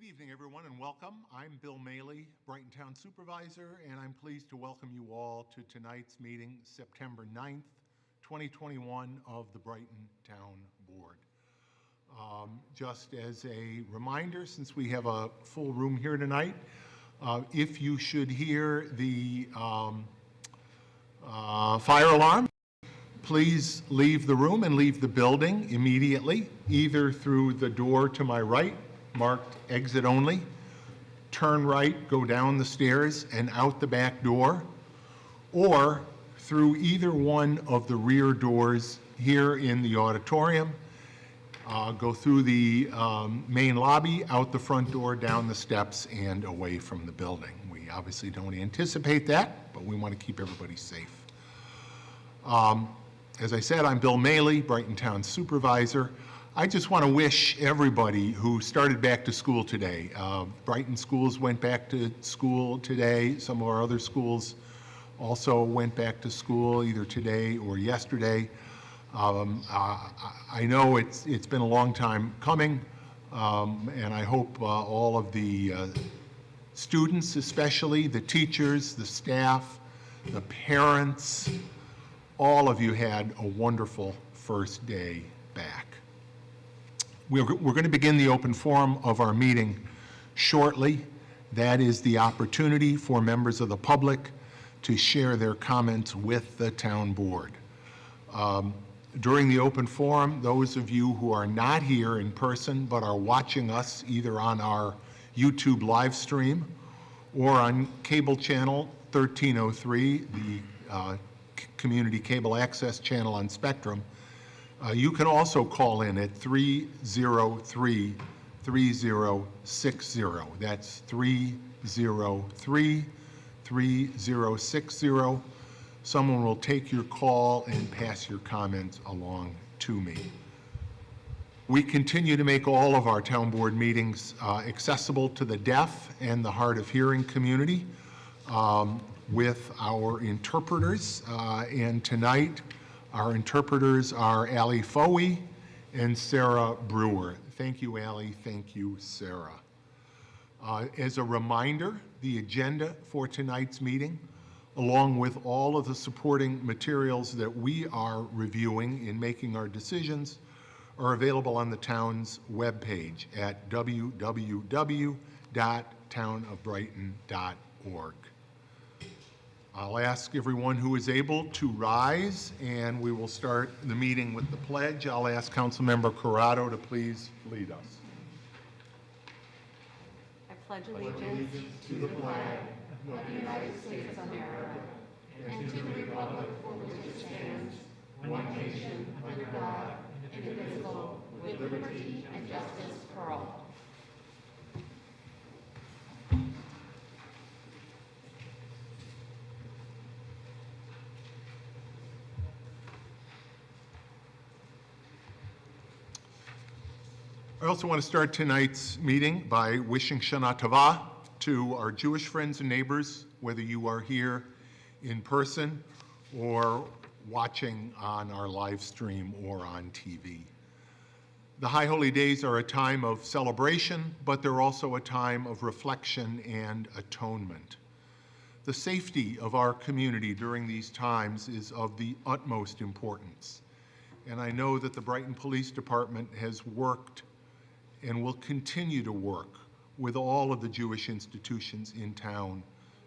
Good evening, everyone, and welcome. I'm Bill Maley, Brighton Town Supervisor, and I'm pleased to welcome you all to tonight's meeting, September 9th, 2021, of the Brighton Town Board. Just as a reminder, since we have a full room here tonight, if you should hear the fire alarm, please leave the room and leave the building immediately, either through the door to my right, marked exit only, turn right, go down the stairs and out the back door, or through either one of the rear doors here in the auditorium, go through the main lobby, out the front door, down the steps, and away from the building. We obviously don't anticipate that, but we want to keep everybody safe. As I said, I'm Bill Maley, Brighton Town Supervisor. I just want to wish everybody who started back to school today. Brighton schools went back to school today. Some of our other schools also went back to school either today or yesterday. I know it's been a long time coming, and I hope all of the students, especially the teachers, the staff, the parents, all of you had a wonderful first day back. We're going to begin the open forum of our meeting shortly. That is the opportunity for members of the public to share their comments with the town board. During the open forum, those of you who are not here in person but are watching us either on our YouTube live stream or on cable channel 1303, the community cable access channel on Spectrum, you can also call in at 303-3060. That's 303-3060. Someone will take your call and pass your comments along to me. We continue to make all of our town board meetings accessible to the deaf and the hard of hearing community with our interpreters. And tonight, our interpreters are Allie Foey and Sarah Brewer. Thank you, Allie. Thank you, Sarah. As a reminder, the agenda for tonight's meeting, along with all of the supporting materials that we are reviewing in making our decisions, are available on the town's webpage at www.townofbrighton.org. I'll ask everyone who is able to rise, and we will start the meeting with the pledge. I'll ask Councilmember Corrado to please lead us. I pledge allegiance to the flag of the United States of America and to the republic for which it stands, one nation, under God, indivisible, with liberty and justice for all. I also want to start tonight's meeting by wishing Shana Tova to our Jewish friends and neighbors, whether you are here in person or watching on our live stream or on TV. The High Holy Days are a time of celebration, but they're also a time of reflection and atonement. The safety of our community during these times is of the utmost importance. And I know that the Brighton Police Department has worked and will continue to work with all of the Jewish institutions in town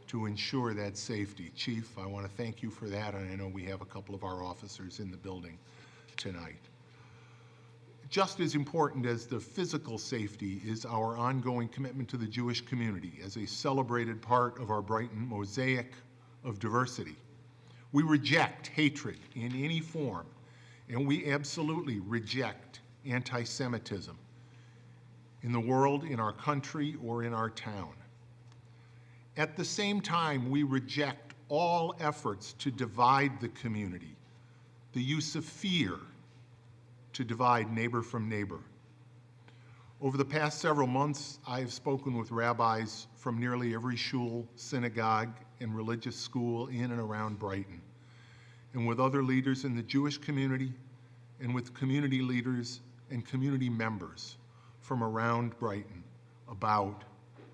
to ensure that safety. Chief, I want to thank you for that, and I know we have a couple of our officers in the building tonight. Just as important as the physical safety is our ongoing commitment to the Jewish community as a celebrated part of our Brighton mosaic of diversity. We reject hatred in any form, and we absolutely reject anti-Semitism in the world, in our country, or in our town. At the same time, we reject all efforts to divide the community, the use of fear to divide neighbor from neighbor. Over the past several months, I have spoken with rabbis from nearly every shul, synagogue, and religious school in and around Brighton, and with other leaders in the Jewish community, and with community leaders and community members from around Brighton, about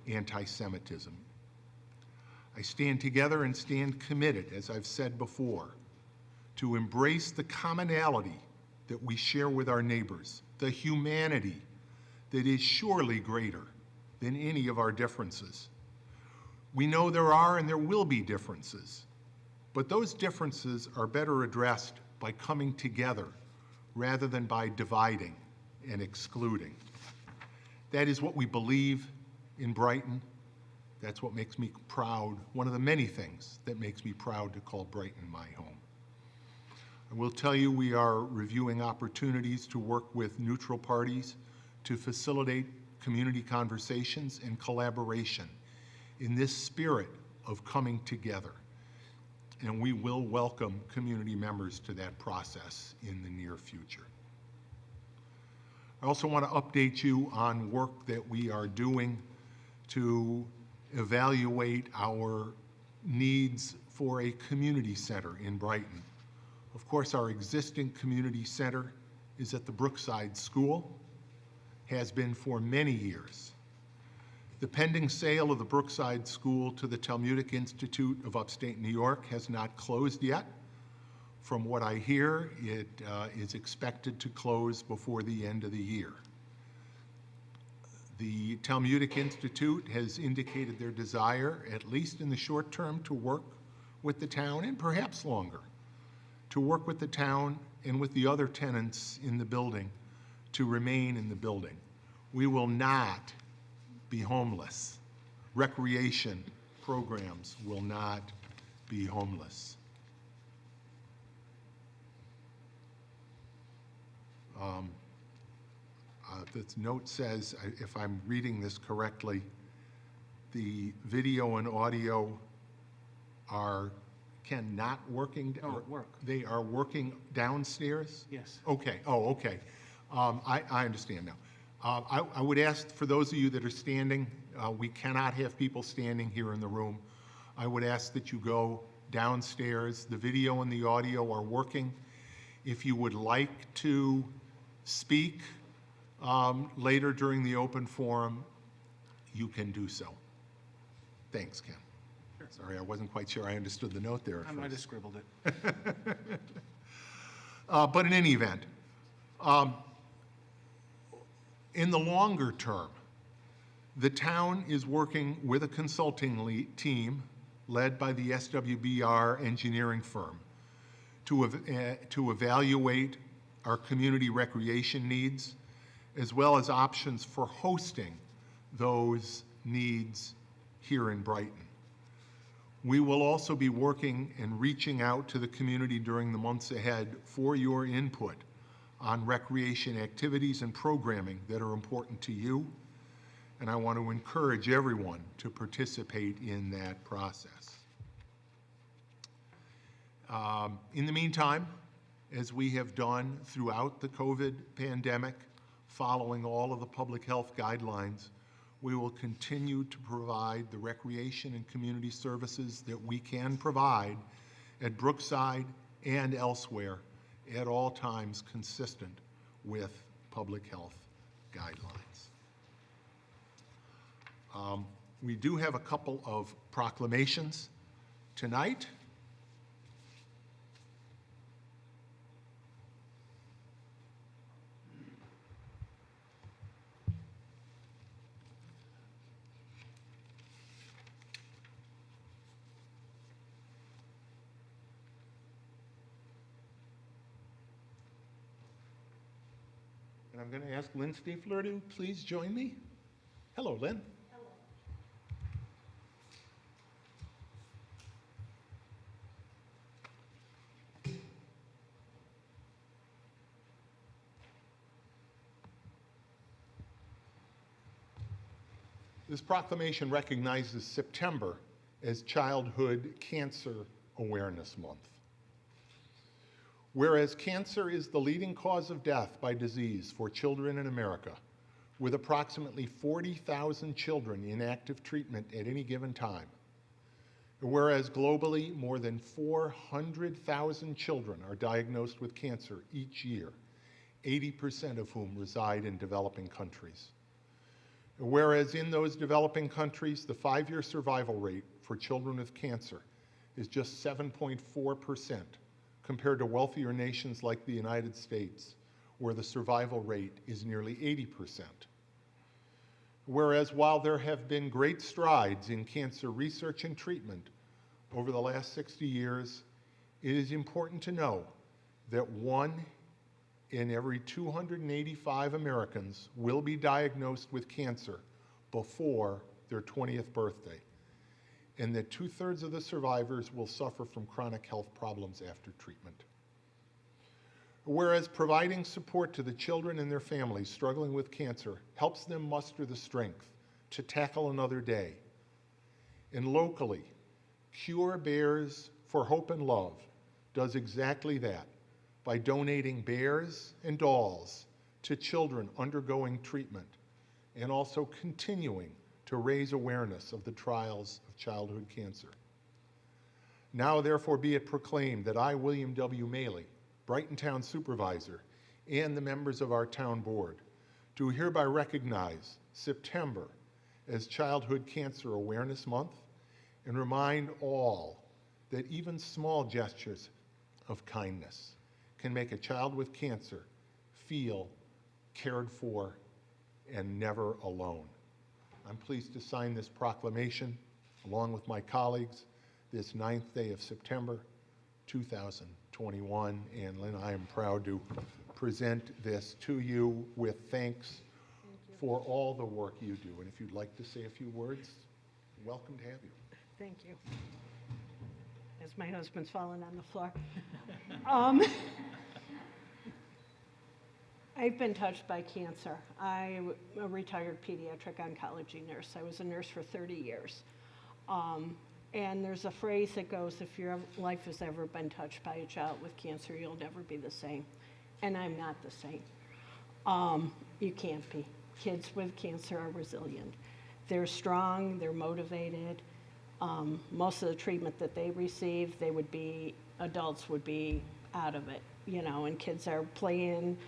anti-Semitism. I stand together and stand committed, as I've said before, to embrace the commonality that we share with our neighbors, the humanity that is surely greater than any of our differences. We know there are and there will be differences, but those differences are better addressed by coming together rather than by dividing and excluding. That is what we believe in Brighton. That's what makes me proud, one of the many things that makes me proud to call Brighton my home. I will tell you we are reviewing opportunities to work with neutral parties to facilitate community conversations and collaboration in this spirit of coming together. And we will welcome community members to that process in the near future. I also want to update you on work that we are doing to evaluate our needs for a community center in Brighton. Of course, our existing community center is at the Brookside School, has been for many years. The pending sale of the Brookside School to the Talmudic Institute of Upstate New York has not closed yet. From what I hear, it is expected to close before the end of the year. The Talmudic Institute has indicated their desire, at least in the short term, to work with the town, and perhaps longer, to work with the town and with the other tenants in the building to remain in the building. We will not be homeless. Recreation programs will not be homeless. This note says, if I'm reading this correctly, the video and audio are not working. No, work. They are working downstairs? Yes. Okay, oh, okay. I understand now. I would ask, for those of you that are standing, we cannot have people standing here in the room. I would ask that you go downstairs. The video and the audio are working. If you would like to speak later during the open forum, you can do so. Thanks, Ken. Sure. Sorry, I wasn't quite sure I understood the note there at I might have first. scribbled it. But in any event, in the longer term, the town is working with a consulting team led by the SWBR engineering firm to evaluate our community recreation needs, as well as options for hosting those needs here in Brighton. We will also be working and reaching out to the community during the months ahead for your input on recreation activities and programming that are important to you, and I want to encourage everyone to participate in that process. In the meantime, as we have done throughout the COVID pandemic, following all of the public health guidelines, we will continue to provide the recreation and community services that we can provide at Brookside and elsewhere at all times consistent with public health guidelines. We do have a couple of proclamations tonight. And I'm going to ask Lynn Stiefler to please join me. Hello, Lynn. Hello. This proclamation recognizes September as Childhood Cancer Awareness Month. Whereas cancer is the leading cause of death by disease for children in America, with approximately 40,000 children in active treatment at any given time. And whereas globally, more than 400,000 children are diagnosed with cancer each year, 80% of whom reside in developing countries. Whereas in those developing countries, the 5-year survival rate for children with cancer is just 7.4%, compared to wealthier nations like the United States, where the survival rate is nearly 80%. Whereas while there have been great strides in cancer research and treatment over the last 60 years, it is important to know that 1 in every 285 Americans will be diagnosed with cancer before their 20th birthday, and that 2/3 of the survivors will suffer from chronic health problems after treatment. Whereas providing support to the children and their families struggling with cancer helps them muster the strength to tackle another day. And locally, Cure Bears for Hope and Love does exactly that by donating bears and dolls to children undergoing treatment, and also continuing to raise awareness of the trials of childhood cancer. Now, therefore, be it proclaimed that I, William W. Maley, Brighton Town Supervisor, and the members of our town board do hereby recognize September as Childhood Cancer Awareness Month and remind all that even small gestures of kindness can make a child with cancer feel cared for and never alone. I'm pleased to sign this proclamation along with my colleagues this 9th day of September 2021. And Lynn, I am proud to present this to you with thanks for all the work you do. And if you'd like to say a few words, welcome to have you. Thank you. As my husband's falling on the floor. I've been touched by cancer. I'm a retired pediatric oncology nurse. I was a nurse for 30 years. And there's a phrase that goes, if your life has ever been touched by a child with cancer, you'll never be the same. And I'm not the same. You can't be. Kids with cancer are resilient. They're strong, they're motivated. Most of the treatment that they receive, adults would be out of it, and kids are playing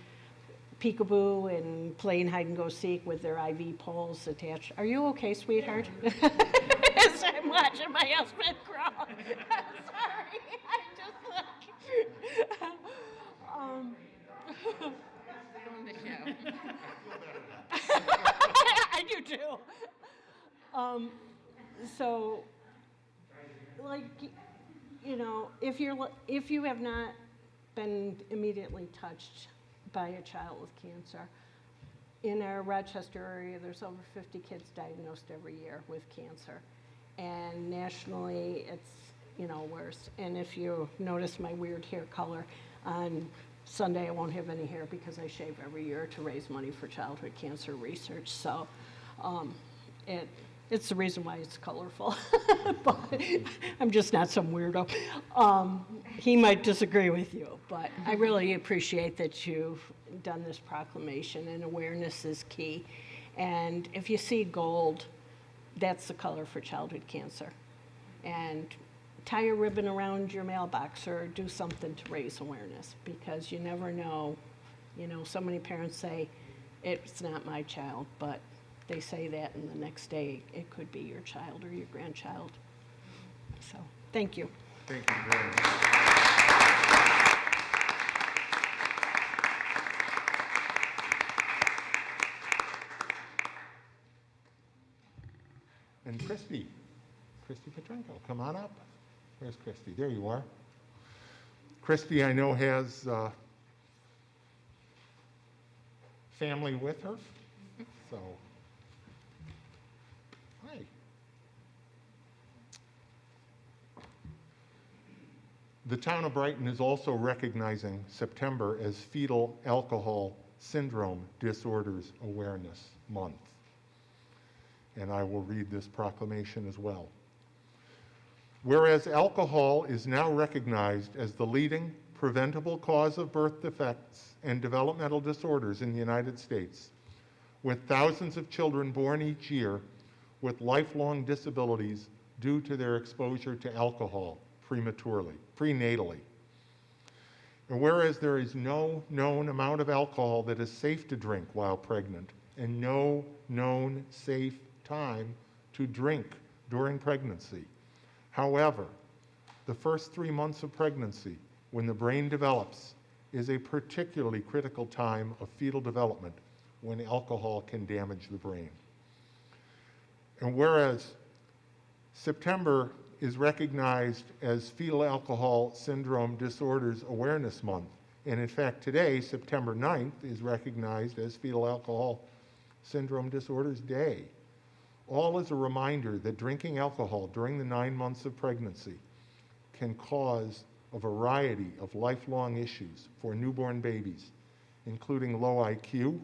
peekaboo and playing hide and go seek with their IV poles attached. Are you okay, sweetheart? As I'm watching my husband grow. Sorry, Doing the show. I do too. So, if you have not been immediately touched by a child with cancer, in our Rochester area, there's over 50 kids diagnosed every year with cancer. And nationally, it's, worse. And if you notice my weird hair color, on Sunday I won't have any hair because I shave every year to raise money for childhood cancer research. So it's the reason why it's colorful. But I'm just not some weirdo. He might disagree with you, but I really appreciate that you've done this proclamation, and awareness is key. And if you see gold, that's the color for childhood cancer. And tie a ribbon around your mailbox or do something to raise awareness, because you never know. So many parents say, it's not my child, but they say that, and the next day it could be your child or your grandchild. So, thank you. Thank you very much. And Christy Petrenko, come on up. Where's Christy? There you are. Christy, I know, has family with her, so hi. The town of Brighton is also recognizing September as Fetal Alcohol Syndrome Disorders Awareness Month. And I will read this proclamation as well. Whereas alcohol is now recognized as the leading preventable cause of birth defects and developmental disorders in the United States, with thousands of children born each year with lifelong disabilities due to their exposure to alcohol prenatally. And whereas there is no known amount of alcohol that is safe to drink while pregnant, and no known safe time to drink during pregnancy. However, the first 3 months of pregnancy, when the brain develops, is a particularly critical time of fetal development when alcohol can damage the brain. And whereas September is recognized as Fetal Alcohol Syndrome Disorders Awareness Month, and in fact today, September 9th, is recognized as Fetal Alcohol Syndrome Disorders Day, all as a reminder that drinking alcohol during the 9 months of pregnancy can cause a variety of lifelong issues for newborn babies, including low IQ,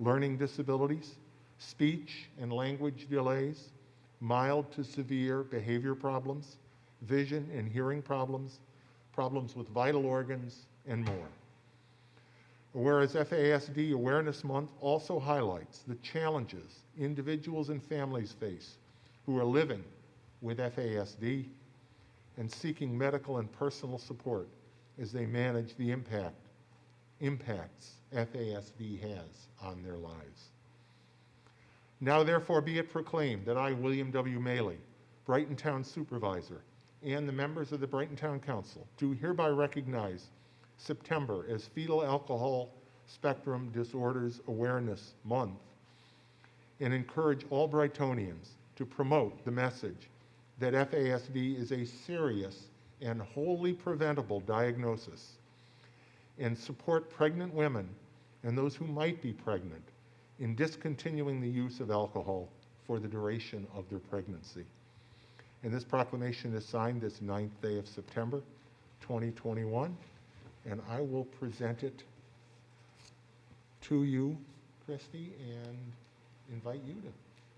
learning disabilities, speech and language delays, mild to severe behavior problems, vision and hearing problems, problems with vital organs, and more. Whereas FASD Awareness Month also highlights the challenges individuals and families face who are living with FASD and seeking medical and personal support as they manage the impacts FASD has on their lives. Now therefore be it proclaimed that I, William W. Maley, Brighton Town Supervisor, and the members of the Brighton Town Council do hereby recognize September as Fetal Alcohol Spectrum Disorders Awareness Month and encourage all Brightonians to promote the message that FASD is a serious and wholly preventable diagnosis and support pregnant women and those who might be pregnant in discontinuing the use of alcohol for the duration of their pregnancy. And this proclamation is signed this 9th day of September, 2021, and I will present it to you, Christy, and invite you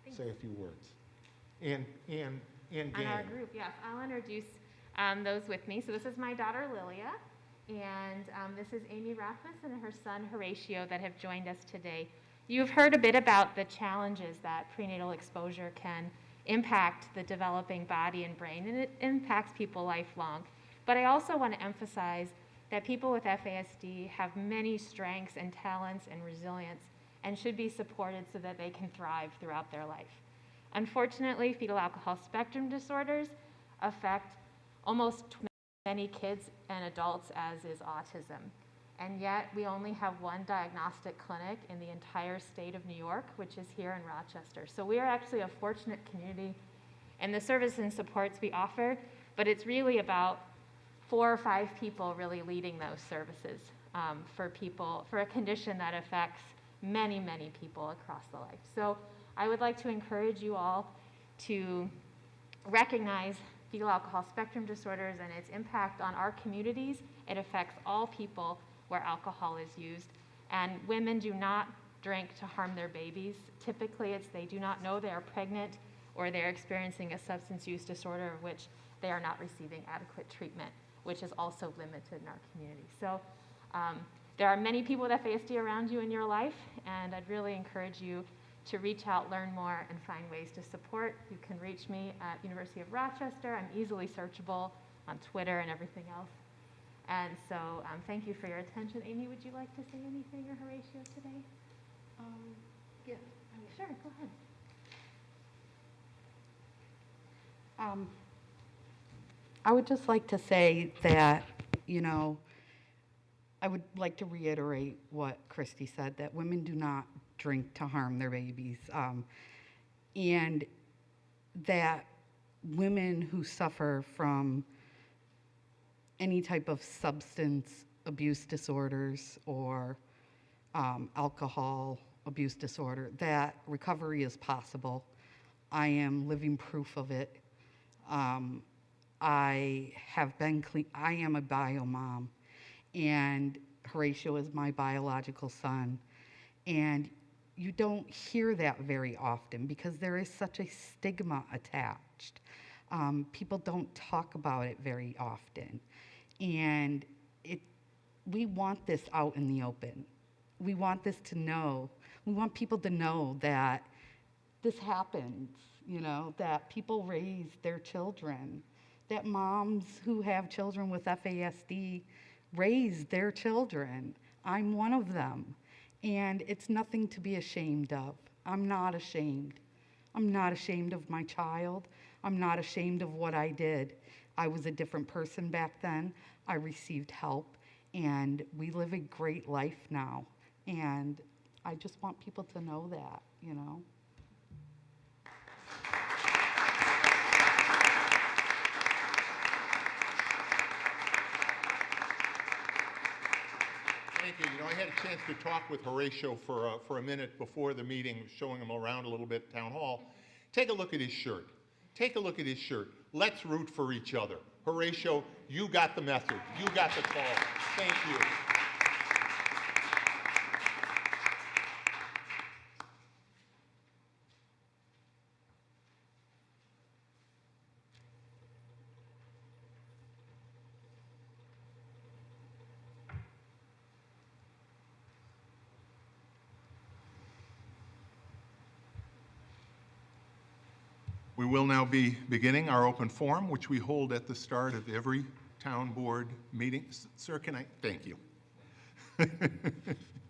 to say a few words. And On our group, yes. I'll introduce those with me. So this is my daughter, Lilia, and this is Amy Rasmus and her son, Horatio, that have joined us today. You've heard a bit about the challenges that prenatal exposure can impact the developing body and brain, and it impacts people lifelong. But I also want to emphasize that people with FASD have many strengths and talents and resilience and should be supported so that they can thrive throughout their life. Unfortunately, fetal alcohol spectrum disorders affect almost as many kids and adults as is autism. And yet we only have one diagnostic clinic in the entire state of New York, which is here in Rochester. So we are actually a fortunate community in the service and supports we offer, but it's really about 4 or 5 people really leading those services for a condition that affects many, many people across the life. So I would like to encourage you all to recognize fetal alcohol spectrum disorders and its impact on our communities. It affects all people where alcohol is used. And women do not drink to harm their babies. Typically, it's they do not know they are pregnant or they're experiencing a substance use disorder of which they are not receiving adequate treatment, which is also limited in our community. So there are many people with FASD around you in your life, and I'd really encourage you to reach out, learn more, and find ways to support. You can reach me at University of Rochester. I'm easily searchable on Twitter and everything else. And so thank you for your attention. Amy, would you like to say anything, or Horatio, today? Yeah. Sure, go ahead. I would just like to say that, I would like to reiterate what Christy said, that women do not drink to harm their babies, and that women who suffer from any type of substance abuse disorders or alcohol abuse disorder, that recovery is possible. I am living proof of it. I have been clean. I am a bio mom, and Horatio is my biological son. And you don't hear that very often because there is such a stigma attached. People don't talk about it very often. And we want this out in the open. We want this to know. We want people to know that this happens, that people raise their children, that moms who have children with FASD raise their children. I'm one of them. And it's nothing to be ashamed of. I'm not ashamed. I'm not ashamed of my child. I'm not ashamed of what I did. I was a different person back then. I received help, and we live a great life now. And I just want people to know that, you know. Thank you. You know, I had a chance to talk with Horatio for a minute before the meeting, showing him around a little bit at Town Hall. Take a look at his shirt. Take a look at his shirt. Let's root for each other. Horatio, you got the message. You got the call. Thank you. We will now be beginning our open forum, which we hold at the start of every town board meeting. Sir, can I? Thank you.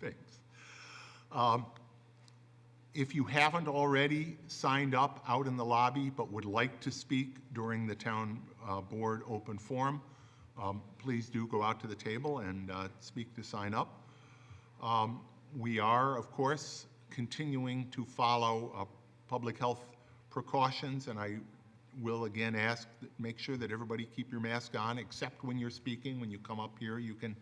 Thanks. If you haven't already signed up out in the lobby but would like to speak during the town board open forum, please do go out to the table and speak to sign up. We are, of course, continuing to follow public health precautions, and I will again ask that make sure that everybody keep your mask on, except when you're speaking. When you come up here, you can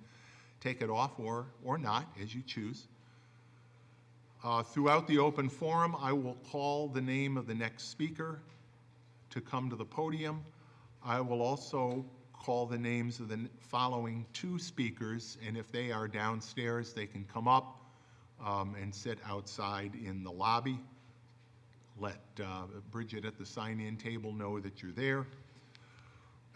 take it off or not, as you choose. Throughout the open forum, I will call the name of the next speaker to come to the podium. I will also call the names of the following two speakers, and if they are downstairs, they can come up and sit outside in the lobby. Let Bridget at the sign-in table know that you're there.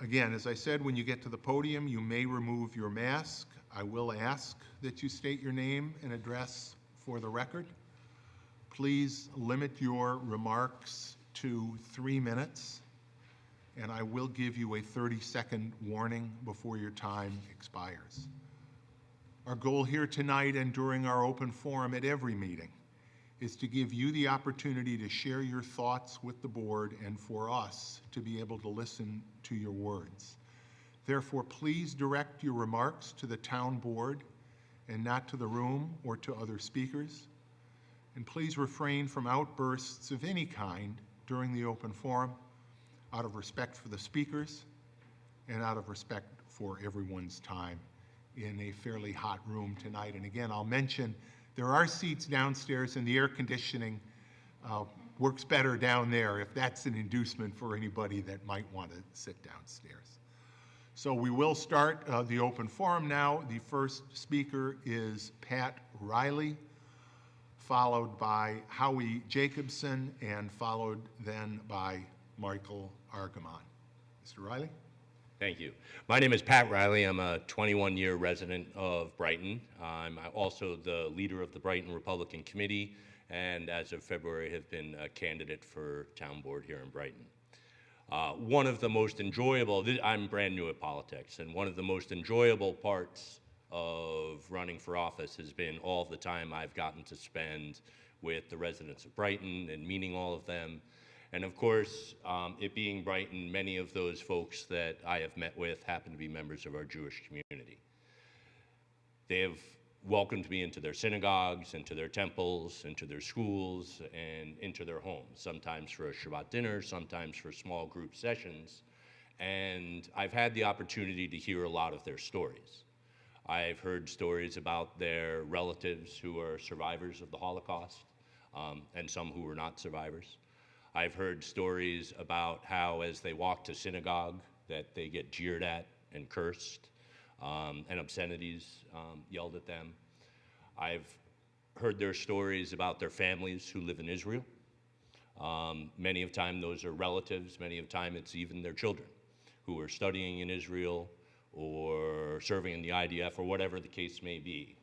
Again, as I said, when you get to the podium, you may remove your mask. I will ask that you state your name and address for the record. Please limit your remarks to 3 minutes, and I will give you a 30-second warning before your time expires. Our goal here tonight and during our open forum at every meeting is to give you the opportunity to share your thoughts with the board and for us to be able to listen to your words. Therefore, please direct your remarks to the town board and not to the room or to other speakers. And please refrain from outbursts of any kind during the open forum out of respect for the speakers and out of respect for everyone's time in a fairly hot room tonight. And again, I'll mention there are seats downstairs, and the air conditioning works better down there if that's an inducement for anybody that might want to sit downstairs. So we will start the open forum now. The first speaker is Pat Riley, followed by Howie Jacobson, and followed then by Michael Argamon. Mr. Riley? Thank you. My name is Pat Riley. I'm a 21-year resident of Brighton. I'm also the leader of the Brighton Republican Committee, and as of February have been a candidate for town board here in Brighton. One of the most enjoyable, I'm brand new at politics, and one of the most enjoyable parts of running for office has been all the time I've gotten to spend with the residents of Brighton and meeting all of them. And of course, it being Brighton, many of those folks that I have met with happen to be members of our Jewish community. They have welcomed me into their synagogues, into their temples, into their schools, and into their homes, sometimes for a Shabbat dinner, sometimes for small group sessions. And I've had the opportunity to hear a lot of their stories. I've heard stories about their relatives who are survivors of the Holocaust, and some who were not survivors. I've heard stories about how, as they walk to synagogue, that they get jeered at and cursed, and obscenities yelled at them. I've heard their stories about their families who live in Israel. Many of time those are relatives, many of time it's even their children who are studying in Israel or serving in the IDF or whatever the case may be.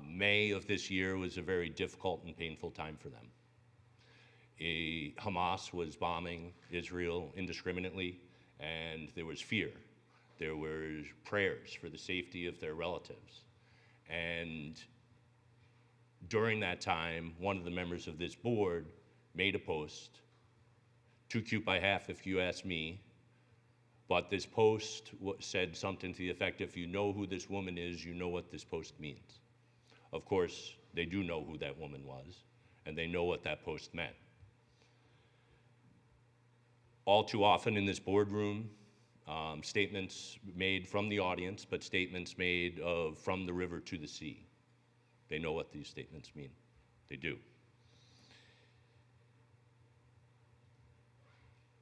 May of this year was a very difficult and painful time for them. Hamas was bombing Israel indiscriminately, and there was fear. There were prayers for the safety of their relatives. And During that time, one of the members of this board made a post, too cute by half if you ask me, but this post said something to the effect, if you know who this woman is, you know what this post means. Of course, they do know who that woman was, and they know what that post meant. All too often in this boardroom, statements made from the audience, but statements made from the river to the sea. They know what these statements mean. They do.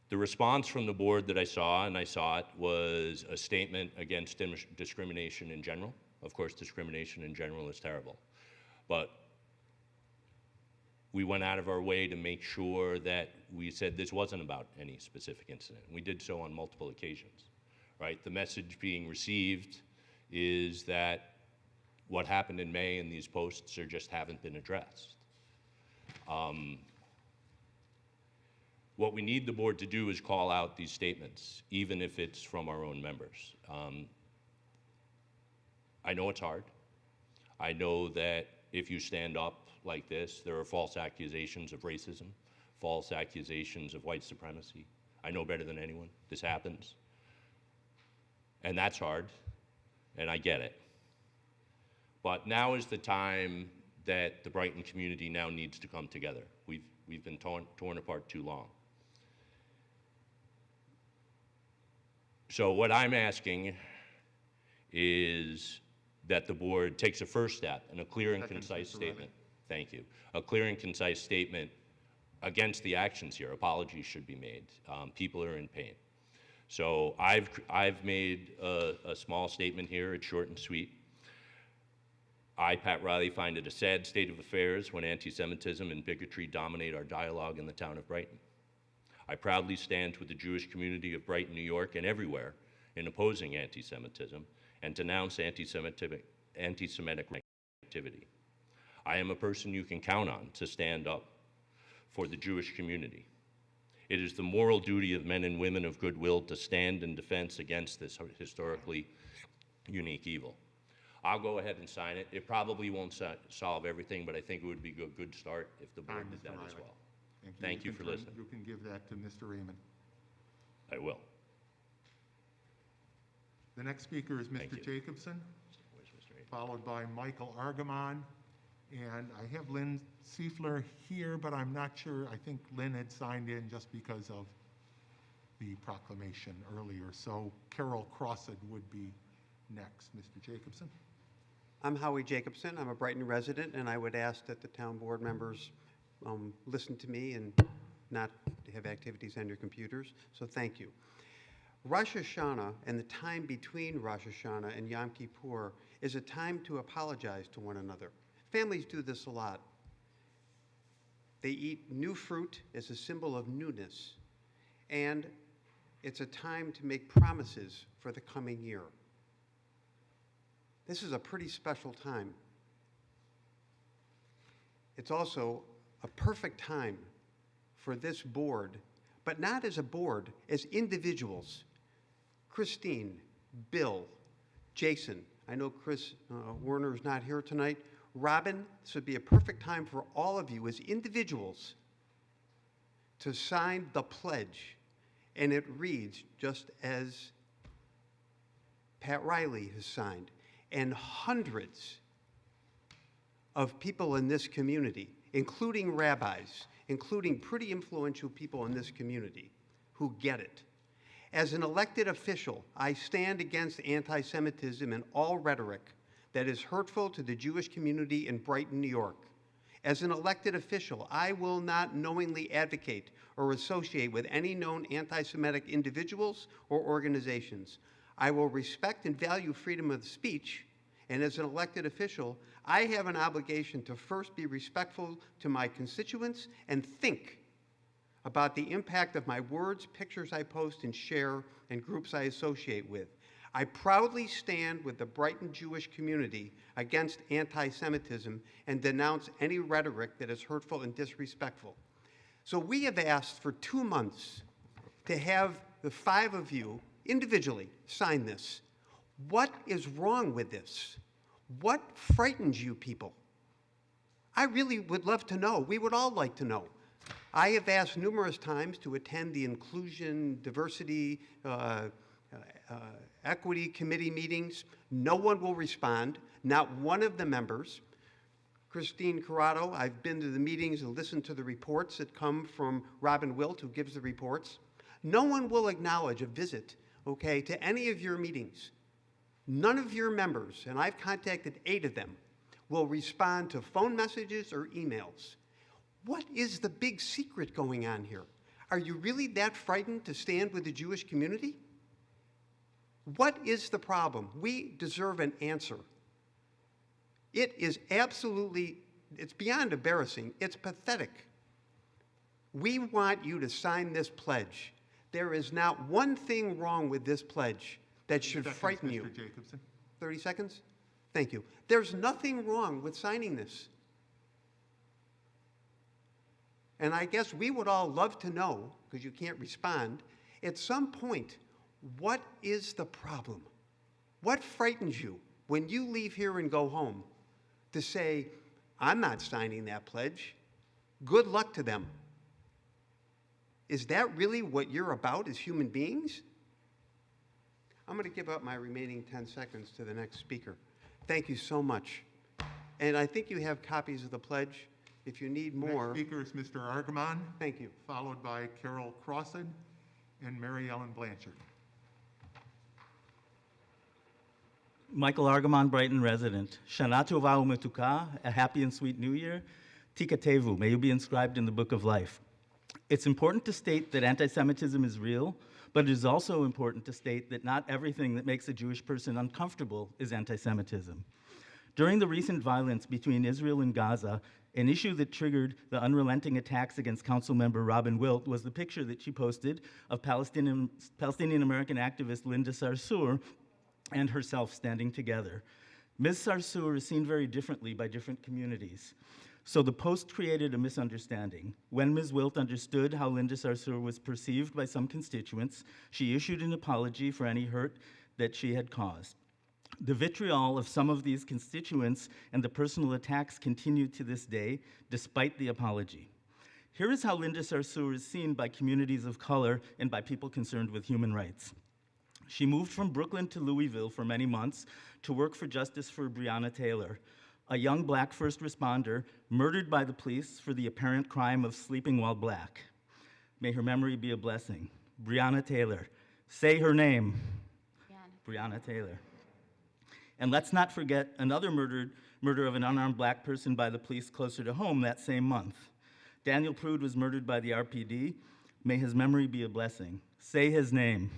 The response from the board that I saw, and I saw it, was a statement against discrimination in general. Of course, discrimination in general is terrible. But we went out of our way to make sure that we said this wasn't about any specific incident. We did so on multiple occasions, right? The message being received is that what happened in May in these posts just haven't been addressed. What we need the board to do is call out these statements, even if it's from our own members. I know it's hard. I know that if you stand up like this, there are false accusations of racism, false accusations of white supremacy. I know better than anyone. This happens. And that's hard, and I get it. But now is the time that the Brighton community now needs to come together. We've been torn apart too long. So what I'm asking is that the board takes a first step in a clear and concise statement. Thank you. A clear and concise statement against the actions here. Apologies should be made. People are in pain. So I've made a small statement here. It's short and sweet. I, Pat Riley, find it a sad state of affairs when anti-Semitism and bigotry dominate our dialogue in the town of Brighton. I proudly stand with the Jewish community of Brighton, New York, and everywhere in opposing anti-Semitism and denounce anti-Semitic activity. I am a person you can count on to stand up for the Jewish community. It is the moral duty of men and women of goodwill to stand in defense against this historically unique evil. I'll go ahead and sign it. It probably won't solve everything, but I think it would be a good start if the board did that as well. Thank you for listening. You can give that to Mr. Raymond. I will. The next speaker is Thank Mr. you. Jacobson, Where's Mr. Raymond? followed by Michael Argamon. And I have Lynn Seifler here, but I'm not sure. I think Lynn had signed in just because of the proclamation earlier. So Carol Crossett would be next. Mr. Jacobson. I'm Howie Jacobson. I'm a Brighton resident, and I would ask that the town board members listen to me and not have activities on your computers. So thank you. Rosh Hashanah and the time between Rosh Hashanah and Yom Kippur is a time to apologize to one another. Families do this a lot. They eat new fruit as a symbol of newness, and it's a time to make promises for the coming year. This is a pretty special time. It's also a perfect time for this board, but not as a board, as individuals. Christine, Bill, Jason, I know Chris Werner is not here tonight. Robin, this would be a perfect time for all of you as individuals to sign the pledge. And it reads just as Pat Riley has signed, and hundreds of people in this community, including rabbis, including pretty influential people in this community who get it. As an elected official, I stand against anti-Semitism and all rhetoric that is hurtful to the Jewish community in Brighton, New York. As an elected official, I will not knowingly advocate or associate with any known anti-Semitic individuals or organizations. I will respect and value freedom of speech, and as an elected official, I have an obligation to first be respectful to my constituents and think about the impact of my words, pictures I post and share, and groups I associate with. I proudly stand with the Brighton Jewish community against anti-Semitism and denounce any rhetoric that is hurtful and disrespectful. So we have asked for 2 months to have the 5 of you individually sign this. What is wrong with this? What frightens you people? I really would love to know. We would all like to know. I have asked numerous times to attend the Inclusion, Diversity, Equity Committee meetings. No one will respond, not one of the members. Christine Corrado, I've been to the meetings and listened to the reports that come from Robin Wilt, who gives the reports. No one will acknowledge a visit, okay, to any of your meetings. None of your members, and I've contacted 8 of them, will respond to phone messages or emails. What is the big secret going on here? Are you really that frightened to stand with the Jewish community? What is the problem? We deserve an answer. It is absolutely, it's beyond embarrassing. It's pathetic. We want you to sign this pledge. There is not one thing wrong with this pledge that should frighten you. Mr. Jacobson. 30 seconds? Thank you. There's nothing wrong with signing this. And I guess we would all love to know, because you can't respond, at some point, what is the problem? What frightens you when you leave here and go home to say, I'm not signing that pledge? Good luck to them. Is that really what you're about as human beings? I'm going to give up my remaining 10 seconds to the next speaker. Thank you so much. And I think you have copies of the pledge. If you need more. Next speaker is Mr. Argamon. Thank you. Followed by Carol Crossan and Mary Ellen Blanchard. Michael Argamon, Brighton resident. Shana Tova Umetuka, a happy and sweet new year. Tika Tevu, may you be inscribed in the book of life. It's important to state that anti-Semitism is real, but it is also important to state that not everything that makes a Jewish person uncomfortable is anti-Semitism. During the recent violence between Israel and Gaza, an issue that triggered the unrelenting attacks against Councilmember Robin Wilt was the picture that she posted of Palestinian-American activist Linda Sarsour and herself standing together. Ms. Sarsour is seen very differently by different communities. So the post created a misunderstanding. When Ms. Wilt understood how Linda Sarsour was perceived by some constituents, she issued an apology for any hurt that she had caused. The vitriol of some of these constituents and the personal attacks continue to this day, despite the apology. Here is how Linda Sarsour is seen by communities of color and by people concerned with human rights. She moved from Brooklyn to Louisville for many months to work for justice for Breonna Taylor, a young black first responder murdered by the police for the apparent crime of sleeping while black. May her memory be a blessing. Breonna Taylor. Say her name. Breonna Taylor. And let's not forget another murder of an unarmed black person by the police closer to home that same month. Daniel Prude was murdered by the RPD. May his memory be a blessing. Say his name.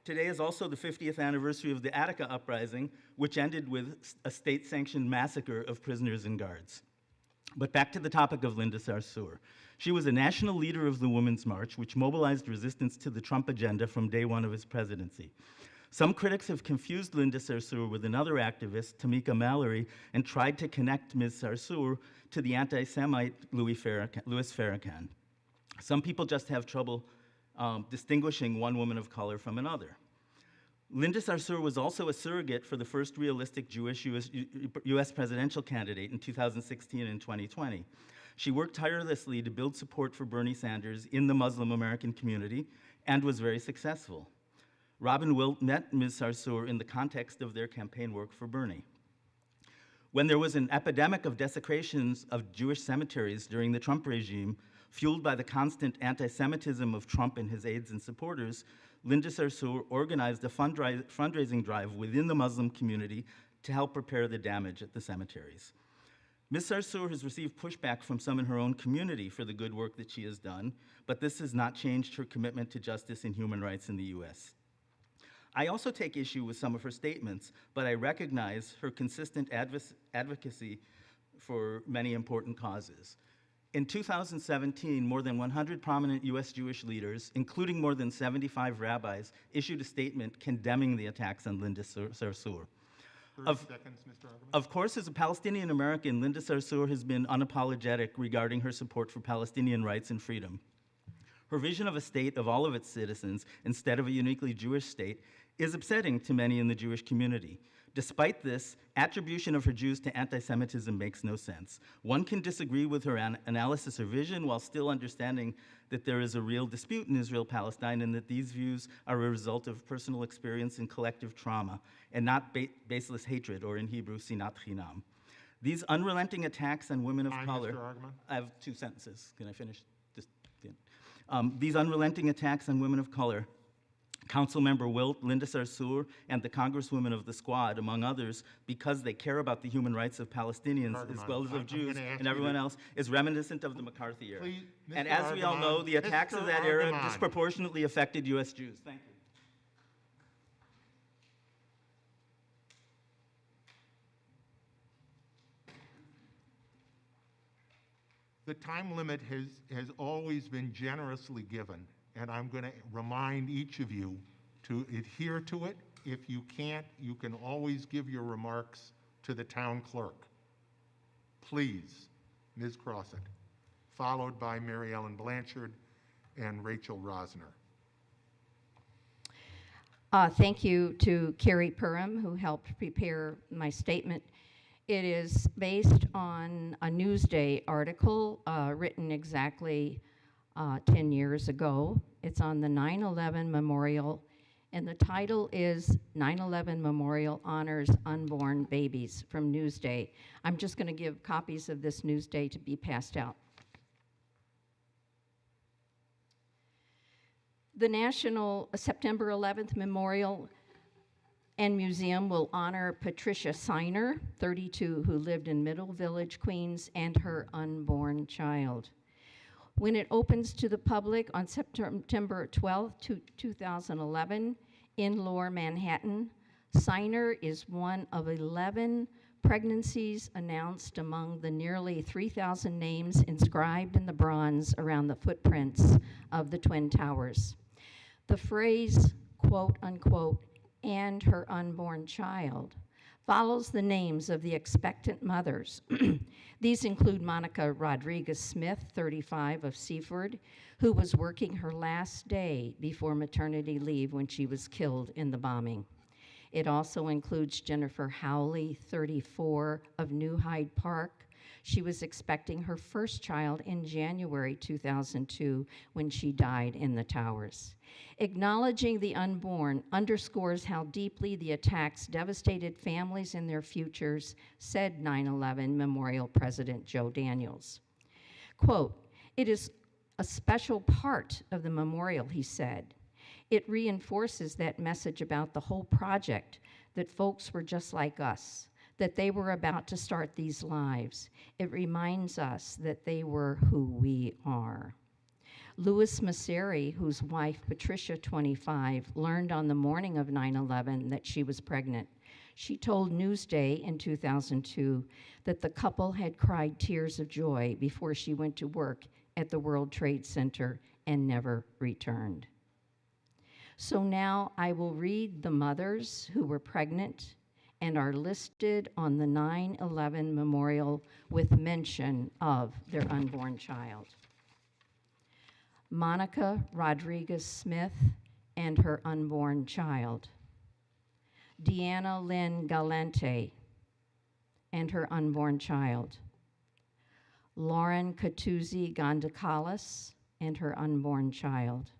Today is also the 50th anniversary of the Attica uprising, which ended with a state-sanctioned massacre of prisoners and guards. But back to the topic of Linda Sarsour. She was a national leader of the Women's March, which mobilized resistance to the Trump agenda from day one of his presidency. Some critics have confused Linda Sarsour with another activist, Tamika Mallory, and tried to connect Ms. Sarsour to the anti-Semite Louis Farrakhan. Some people just have trouble distinguishing one woman of color from another. Linda Sarsour was also a surrogate for the first realistic Jewish US presidential candidate in 2016 and 2020. She worked tirelessly to build support for Bernie Sanders in the Muslim American community and was very successful. Robin Wilt met Ms. Sarsour in the context of their campaign work for Bernie. When there was an epidemic of desecrations of Jewish cemeteries during the Trump regime, fueled by the constant anti-Semitism of Trump and his aides and supporters, Linda Sarsour organized a fundraising drive within the Muslim community to help repair the damage at the cemeteries. Ms. Sarsour has received pushback from some in her own community for the good work that she has done, but this has not changed her commitment to justice and human rights in the US. I also take issue with some of her statements, but I recognize her consistent advocacy for many important causes. In 2017, more than 100 prominent US Jewish leaders, including more than 75 rabbis, issued a statement condemning the attacks on Linda Sarsour. 30 seconds, Mr. Argamon. Of course, as a Palestinian American, Linda Sarsour has been unapologetic regarding her support for Palestinian rights and freedom. Her vision of a state of all of its citizens instead of a uniquely Jewish state is upsetting to many in the Jewish community. Despite this, attribution of her Jews to anti-Semitism makes no sense. One can disagree with her analysis or vision while still understanding that there is a real dispute in Israel-Palestine and that these views are a result of personal experience and collective trauma, and not baseless hatred, or in Hebrew, sinat chinam. These unrelenting attacks on women of color... Mr. Argument. I have 2 sentences. Can I finish? These unrelenting attacks on women of color, Councilmember Wilt, Linda Sarsour, and the Congresswomen of the Squad, among others, because they care about the human rights of Palestinians as well as I'm of Jews gonna ask and you everyone to- else, is reminiscent of the McCarthy era. Please, And Mr. as we all know, Argamon, the attacks of Mr. that era Argamon. disproportionately affected U.S. Jews. Thank you. The time limit has always been generously given, and I'm going to remind each of you to adhere to it. If you can't, you can always give your remarks to the town clerk. Please, Ms. Crossett, followed by Mary Ellen Blanchard and Rachel Rosner. Thank you to Carrie Perham, who helped prepare my statement. It is based on a Newsday article written exactly 10 years ago. It's on the 9/11 Memorial, and the title is 9/11 Memorial Honors Unborn Babies from Newsday. I'm just going to give copies of this Newsday to be passed out. The National September 11th Memorial and Museum will honor Patricia Seiner, 32, who lived in Middle Village, Queens, and her unborn child. When it opens to the public on September 12, 2011, in Lower Manhattan, Seiner is one of 11 pregnancies announced among the nearly 3,000 names inscribed in the bronze around the footprints of the Twin Towers. The phrase, quote unquote, and her unborn child, follows the names of the expectant mothers. These include Monica Rodriguez-Smith, 35, of Seaford, who was working her last day before maternity leave when she was killed in the bombing. It also includes Jennifer Howley, 34, of New Hyde Park. She was expecting her first child in January 2002 when she died in the towers. Acknowledging the unborn underscores how deeply the attacks devastated families and their futures, said 9/11 Memorial President Joe Daniels. Quote, "It is a special part of the memorial," he said. "It reinforces that message about the whole project, that folks were just like us, that they were about to start these lives. It reminds us that they were who we are." Louis Masseri, whose wife, Patricia, 25, learned on the morning of 9/11 that she was pregnant. She told Newsday in 2002 that the couple had cried tears of joy before she went to work at the World Trade Center and never returned. So now I will read the mothers who were pregnant and are listed on the 9/11 memorial with mention of their unborn child. Monica Rodriguez-Smith and her unborn child. Deanna Lynn Galante and her unborn child. Lauren Catuzzi Gondakalis and her unborn child.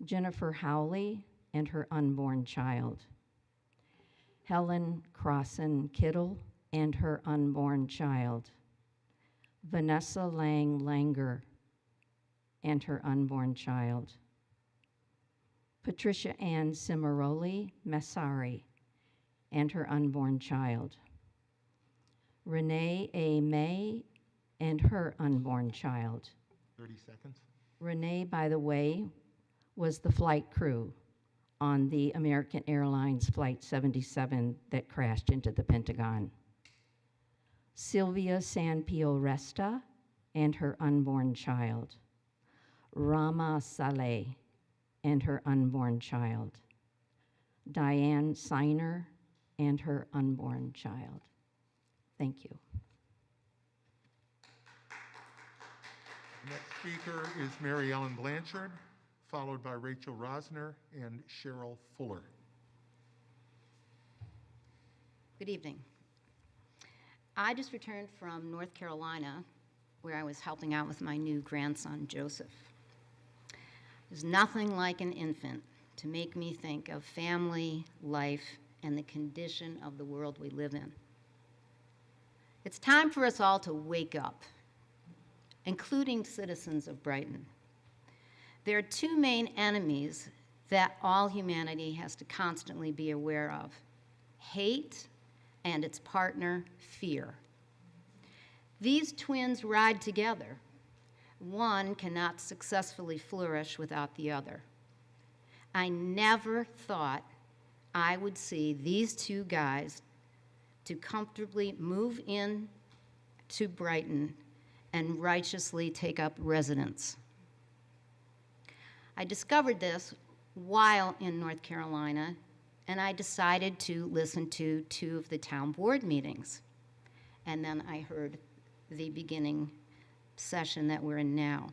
Jennifer Howley and her unborn child. Helen Crossan Kittle and her unborn child. Vanessa Lang Langer and her unborn child. Patricia Ann Cimaroli Messari and her unborn child. Renee A. May and her unborn child. 30 seconds. Renee, by the way, was the flight crew on the American Airlines Flight 77 that crashed into the Pentagon. Sylvia Sanpio Resta and her unborn child. Rama Saleh and her unborn child. Diane Seiner and her unborn child. Thank you. Next speaker is Mary Ellen Blanchard, followed by Rachel Rosner and Cheryl Fuller. Good evening. I just returned from North Carolina, where I was helping out with my new grandson, Joseph. There's nothing like an infant to make me think of family, life, and the condition of the world we live in. It's time for us all to wake up, including citizens of Brighton. There are two main enemies that all humanity has to constantly be aware of: hate and its partner, fear. These twins ride together. One cannot successfully flourish without the other. I never thought I would see these two guys to comfortably move in to Brighton and righteously take up residence. I discovered this while in North Carolina, and I decided to listen to 2 of the town board meetings. And then I heard the beginning session that we're in now.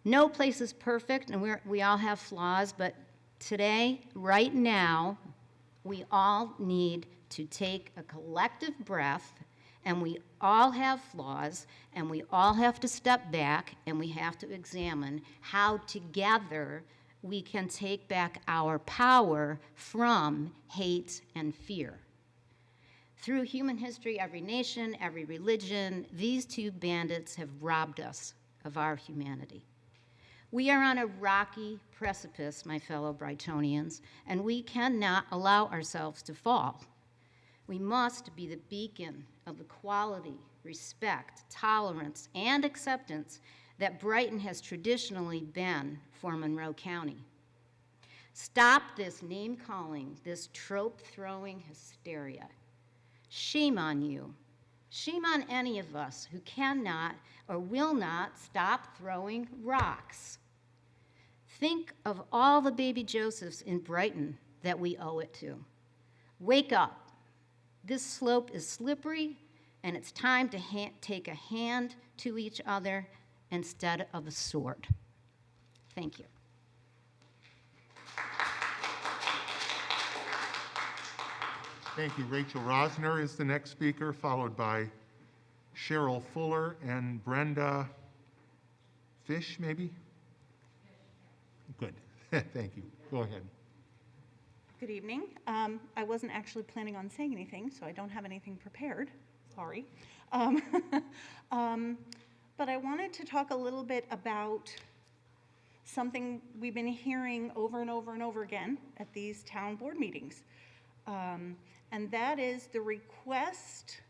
No place is perfect, and we all have flaws, but today, right now, we all need to take a collective breath, and we all have flaws, and we all have to step back, and we have to examine how together we can take back our power from hate and fear. Through human history, every nation, every religion, these two bandits have robbed us of our humanity. We are on a rocky precipice, my fellow Brightonians, and we cannot allow ourselves to fall. We must be the beacon of equality, respect, tolerance, and acceptance that Brighton has traditionally been for Monroe County. Stop this name-calling, this trope-throwing hysteria. Shame on you. Shame on any of us who cannot or will not stop throwing rocks. Think of all the baby Josephs in Brighton that we owe it to. Wake up. This slope is slippery, and it's time to take a hand to each other instead of a sword. Thank you. Thank you. Rachel Rosner is the next speaker, followed by Cheryl Fuller and Brenda Fish, maybe? Good. Thank you. Go ahead. Good evening. I wasn't actually planning on saying anything, so I don't have anything prepared. Sorry. But I wanted to talk a little bit about something we've been hearing over and over and over again at these town board meetings. And that is the request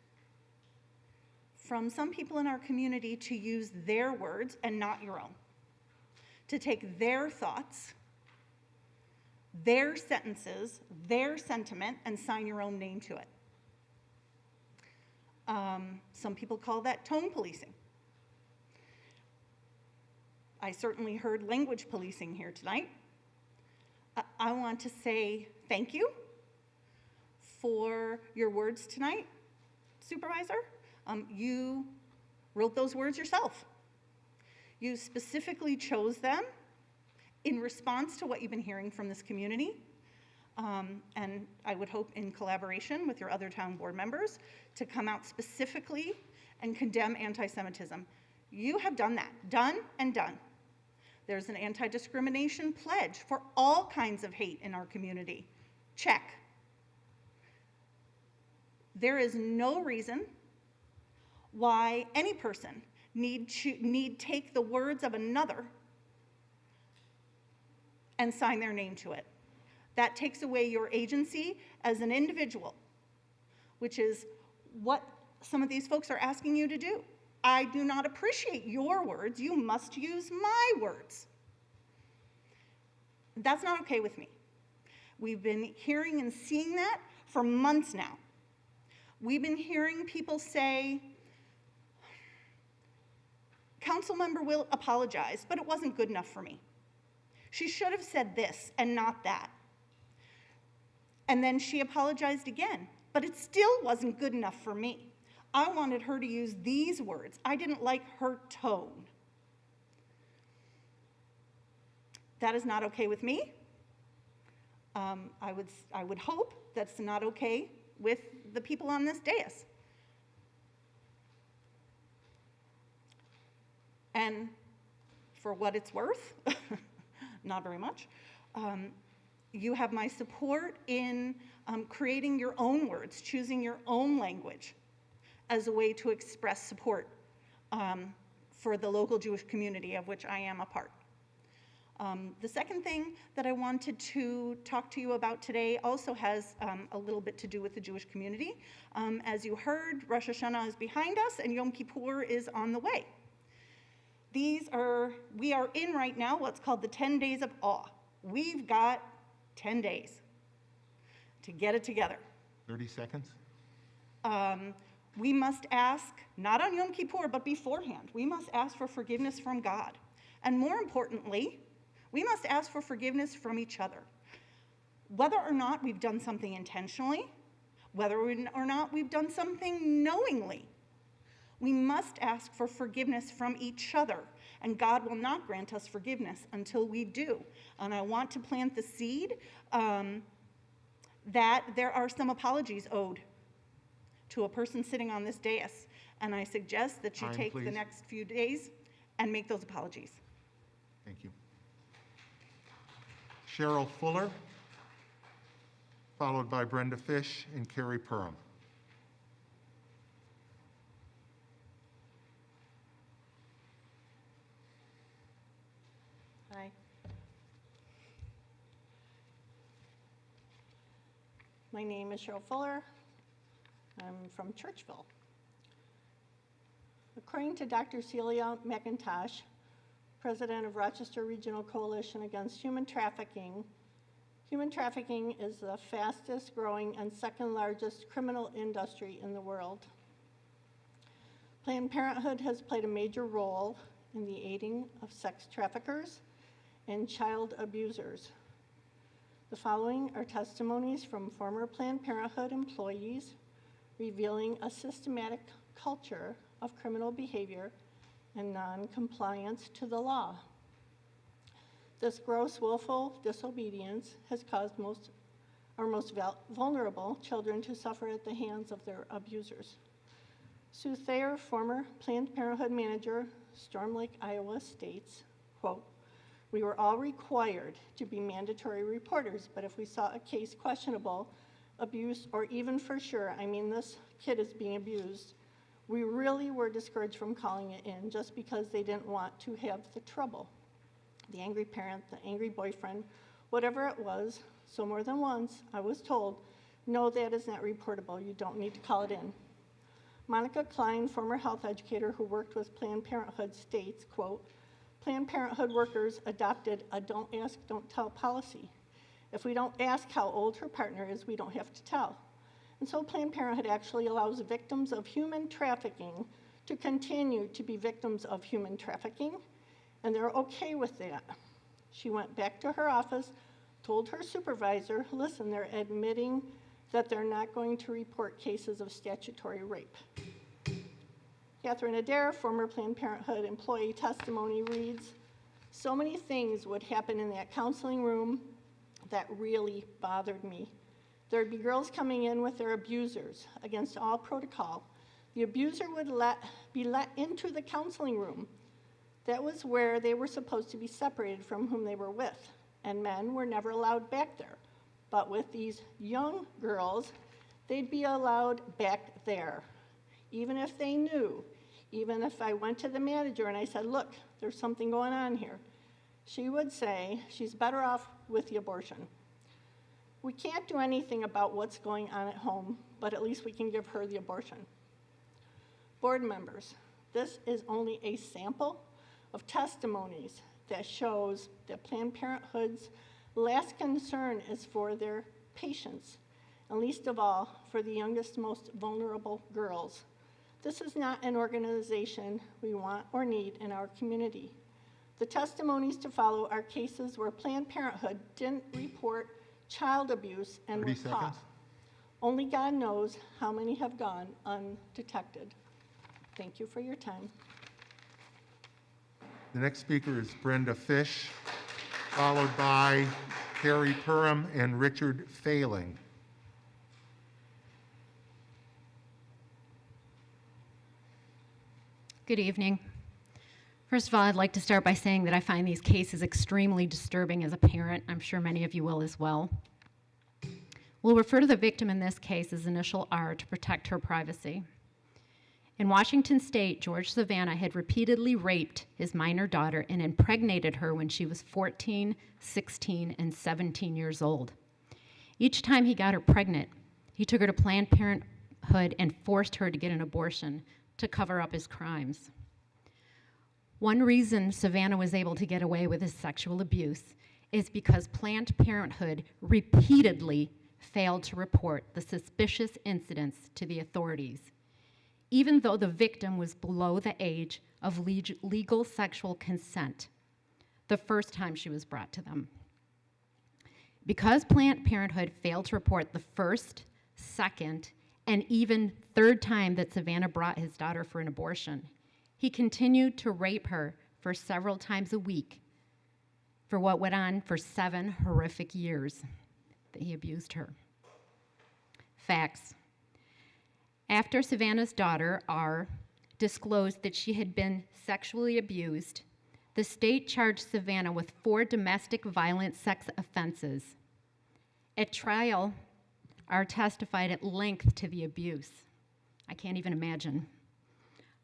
from some people in our community to use their words and not your own. To take their thoughts, their sentences, their sentiment, and sign your own name to it. Some people call that tone policing. I certainly heard language policing here tonight. I want to say thank you for your words tonight, Supervisor. You wrote those words yourself. You specifically chose them in response to what you've been hearing from this community. And I would hope in collaboration with your other town board members to come out specifically and condemn anti-Semitism. You have done that, done and done. There's an anti-discrimination pledge for all kinds of hate in our community. Check. There is no reason why any person need take the words of another and sign their name to it. That takes away your agency as an individual, which is what some of these folks are asking you to do. I do not appreciate your words. You must use my words. That's not okay with me. We've been hearing and seeing that for months now. We've been hearing people say, Councilmember Will apologized, but it wasn't good enough for me. She should have said this and not that. And then she apologized again, but it still wasn't good enough for me. I wanted her to use these words. I didn't like her tone. That is not okay with me. I would hope that's not okay with the people on this dais. And for what it's worth, not very much, you have my support in creating your own words, choosing your own language as a way to express support for the local Jewish community of which I am a part. The second thing that I wanted to talk to you about today also has a little bit to do with the Jewish community. As you heard, Rosh Hashanah is behind us and Yom Kippur is on the way. We are in right now what's called the 10 days of awe. We've got 10 days to get it together. 30 seconds? We must ask, not on Yom Kippur, but beforehand, we must ask for forgiveness from God. And more importantly, we must ask for forgiveness from each other. Whether or not we've done something intentionally, whether or not we've done something knowingly, we must ask for forgiveness from each other. And God will not grant us forgiveness until we do. And I want to plant the seed that there are some apologies owed to a person sitting on this dais. And I suggest that you Time, take the please. next few days and make those apologies. Thank you. Cheryl Fuller, followed by Brenda Fish and Carrie Perham. Hi. My name is Cheryl Fuller. I'm from Churchville. According to Dr. Celia McIntosh, president of Rochester Regional Coalition Against Human Trafficking is the fastest growing and second largest criminal industry in the world. Planned Parenthood has played a major role in the aiding of sex traffickers and child abusers. The following are testimonies from former Planned Parenthood employees revealing a systematic culture of criminal behavior and non-compliance to the law. This gross, willful disobedience has caused our most vulnerable children to suffer at the hands of their abusers. Sue Thayer, former Planned Parenthood manager, Storm Lake, Iowa, states, quote, "We were all required to be mandatory reporters, but if we saw a case questionable, abuse, or even for sure, I mean this kid is being abused, we really were discouraged from calling it in just because they didn't want to have the trouble. The angry parent, the angry boyfriend, whatever it was, so more than once I was told, no, that is not reportable, you don't need to call it in." Monica Klein, former health educator who worked with Planned Parenthood, states, quote, "Planned Parenthood workers adopted a don't ask, don't tell policy. If we don't ask how old her partner is, we don't have to tell. And so Planned Parenthood actually allows victims of human trafficking to continue to be victims of human trafficking, and they're okay with that." She went back to her office, told her supervisor, listen, they're admitting that they're not going to report cases of statutory rape. Catherine Adair, former Planned Parenthood employee testimony reads, "So many things would happen in that counseling room that really bothered me. There'd be girls coming in with their abusers against all protocol. The abuser would be let into the counseling room. That was where they were supposed to be separated from whom they were with, and men were never allowed back there. But with these young girls, they'd be allowed back there, even if they knew, even if I went to the manager and I said, look, there's something going on here. She would say she's better off with the abortion. We can't do anything about what's going on at home, but at least we can give her the abortion." Board members, this is only a sample of testimonies that shows that Planned Parenthood's last concern is for their patients, and least of all, for the youngest, most vulnerable girls. This is not an organization we want or need in our community. The testimonies to follow are cases where Planned Parenthood didn't report child abuse and 30 were caught. seconds. Only God knows how many have gone undetected. Thank you for your time. The next speaker is Brenda Fish, followed by Carrie Perham and Richard Failing. Good evening. First of all, I'd like to start by saying that I find these cases extremely disturbing as a parent. I'm sure many of you will as well. We'll refer to the victim in this case as Initial R to protect her privacy. In Washington State, George Savannah had repeatedly raped his minor daughter and impregnated her when she was 14, 16, and 17 years old. Each time he got her pregnant, he took her to Planned Parenthood and forced her to get an abortion to cover up his crimes. One reason Savannah was able to get away with his sexual abuse is because Planned Parenthood repeatedly failed to report the suspicious incidents to the authorities, even though the victim was below the age of legal sexual consent the first time she was brought to them. Because Planned Parenthood failed to report the first, second, and even third time that Savannah brought his daughter for an abortion, he continued to rape her for several times a week for what went on for 7 horrific years that he abused her. Facts. After Savannah's daughter, R, disclosed that she had been sexually abused, the state charged Savannah with 4 domestic violent sex offenses. At trial, R testified at length to the abuse. I can't even imagine.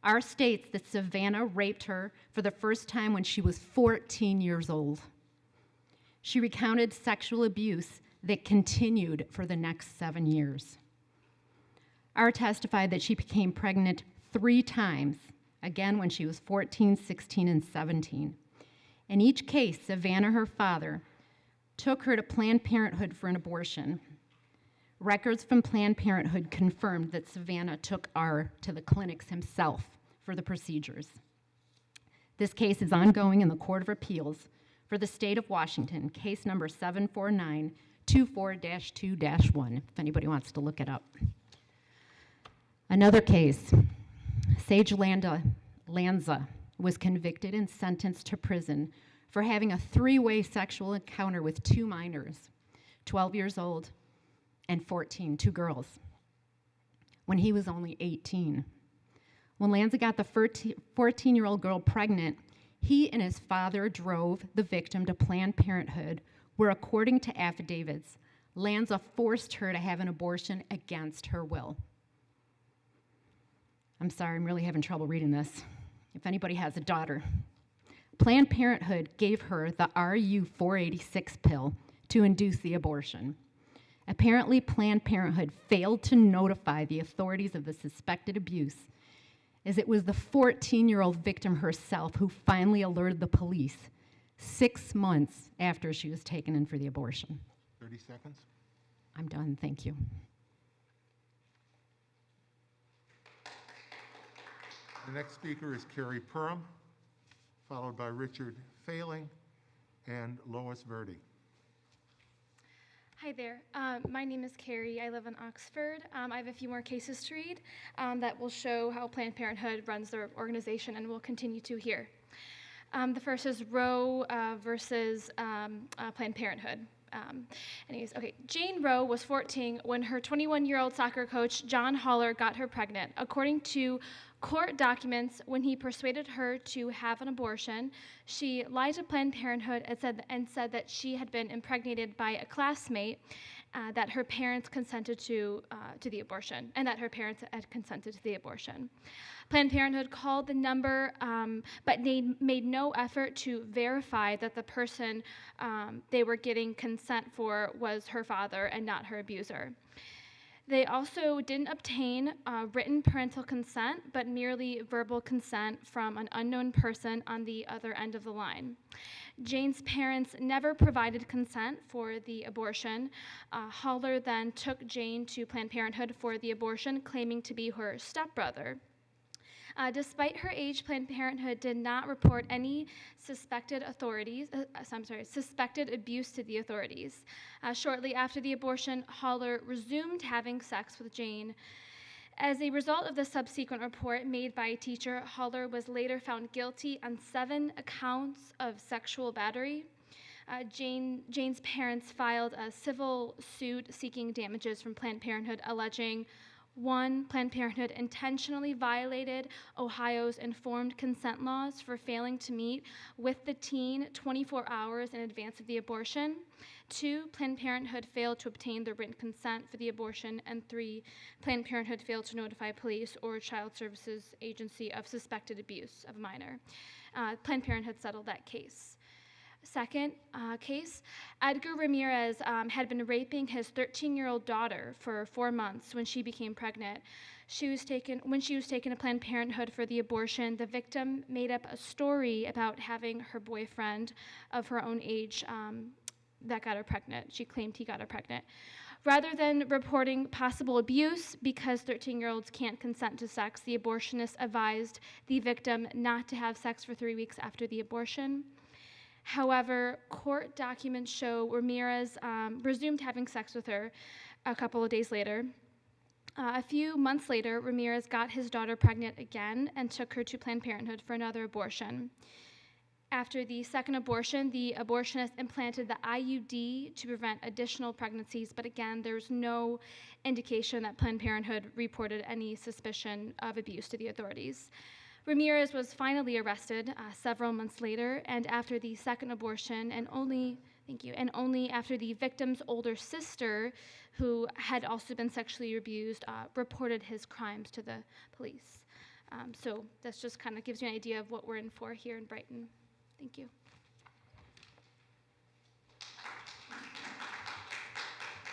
R states that Savannah raped her for the first time when she was 14 years old. She recounted sexual abuse that continued for the next 7 years. R testified that she became pregnant 3 times, again when she was 14, 16, and 17. In each case, Savannah, her father, took her to Planned Parenthood for an abortion. Records from Planned Parenthood confirmed that Savannah took R to the clinics himself for the procedures. This case is ongoing in the Court of Appeals for the state of Washington, case number 74924-2-1, if anybody wants to look it up. Another case, Sage Lanza was convicted and sentenced to prison for having a 3-way sexual encounter with 2 minors, 12 years old and 14, 2 girls, when he was only 18. When Lanza got the 14-year-old girl pregnant, he and his father drove the victim to Planned Parenthood, where, according to affidavits, Lanza forced her to have an abortion against her will. I'm sorry, I'm really having trouble reading this. If anybody has a daughter. Planned Parenthood gave her the RU-486 pill to induce the abortion. Apparently, Planned Parenthood failed to notify the authorities of the suspected abuse, as it was the 14-year-old victim herself who finally alerted the police 6 months after she was taken in for the abortion. 30 seconds. I'm done, thank you. The next speaker is Carrie Perham, followed by Richard Failing and Lois Verdi. Hi there. My name is Carrie. I live in Oxford. I have a few more cases to read that will show how Planned Parenthood runs their organization and will continue to here. The first is Roe versus Planned Parenthood. Jane Roe was 14 when her 21-year-old soccer coach, John Haller, got her pregnant. According to court documents, when he persuaded her to have an abortion, she lied to Planned Parenthood and said that she had been impregnated by a classmate, that her parents consented to the abortion, and that her parents had consented to the abortion. Planned Parenthood called the number, but they made no effort to verify that the person they were getting consent for was her father and not her abuser. They also didn't obtain written parental consent, but merely verbal consent from an unknown person on the other end of the line. Jane's parents never provided consent for the abortion. Haller then took Jane to Planned Parenthood for the abortion, claiming to be her stepbrother. Despite her age, Planned Parenthood did not report any suspected abuse to the authorities. Shortly after the abortion, Haller resumed having sex with Jane. As a result of the subsequent report made by a teacher, Haller was later found guilty on 7 counts of sexual battery. Jane's parents filed a civil suit seeking damages from Planned Parenthood, alleging One, Planned Parenthood intentionally violated Ohio's informed consent laws for failing to meet with the teen 24 hours in advance of the abortion. Two, Planned Parenthood failed to obtain the written consent for the abortion. And three, Planned Parenthood failed to notify police or Child Services Agency of suspected abuse of a minor. Planned Parenthood settled that case. Second case, Edgar Ramirez had been raping his 13-year-old daughter for 4 months when she became pregnant. When she was taken to Planned Parenthood for the abortion, the victim made up a story about having her boyfriend of her own age that got her pregnant. She claimed he got her pregnant. Rather than reporting possible abuse because 13-year-olds can't consent to sex, the abortionist advised the victim not to have sex for 3 weeks after the abortion. However, court documents show Ramirez resumed having sex with her a couple of days later. A few months later, Ramirez got his daughter pregnant again and took her to Planned Parenthood for another abortion. After the second abortion, the abortionist implanted the IUD to prevent additional pregnancies, but again, there's no indication that Planned Parenthood reported any suspicion of abuse to the authorities. Ramirez was finally arrested several months later, and after the second abortion, and only after the victim's older sister, who had also been sexually abused, reported his crimes to the police. So this just kind of gives you an idea of what we're in for here in Brighton. Thank you.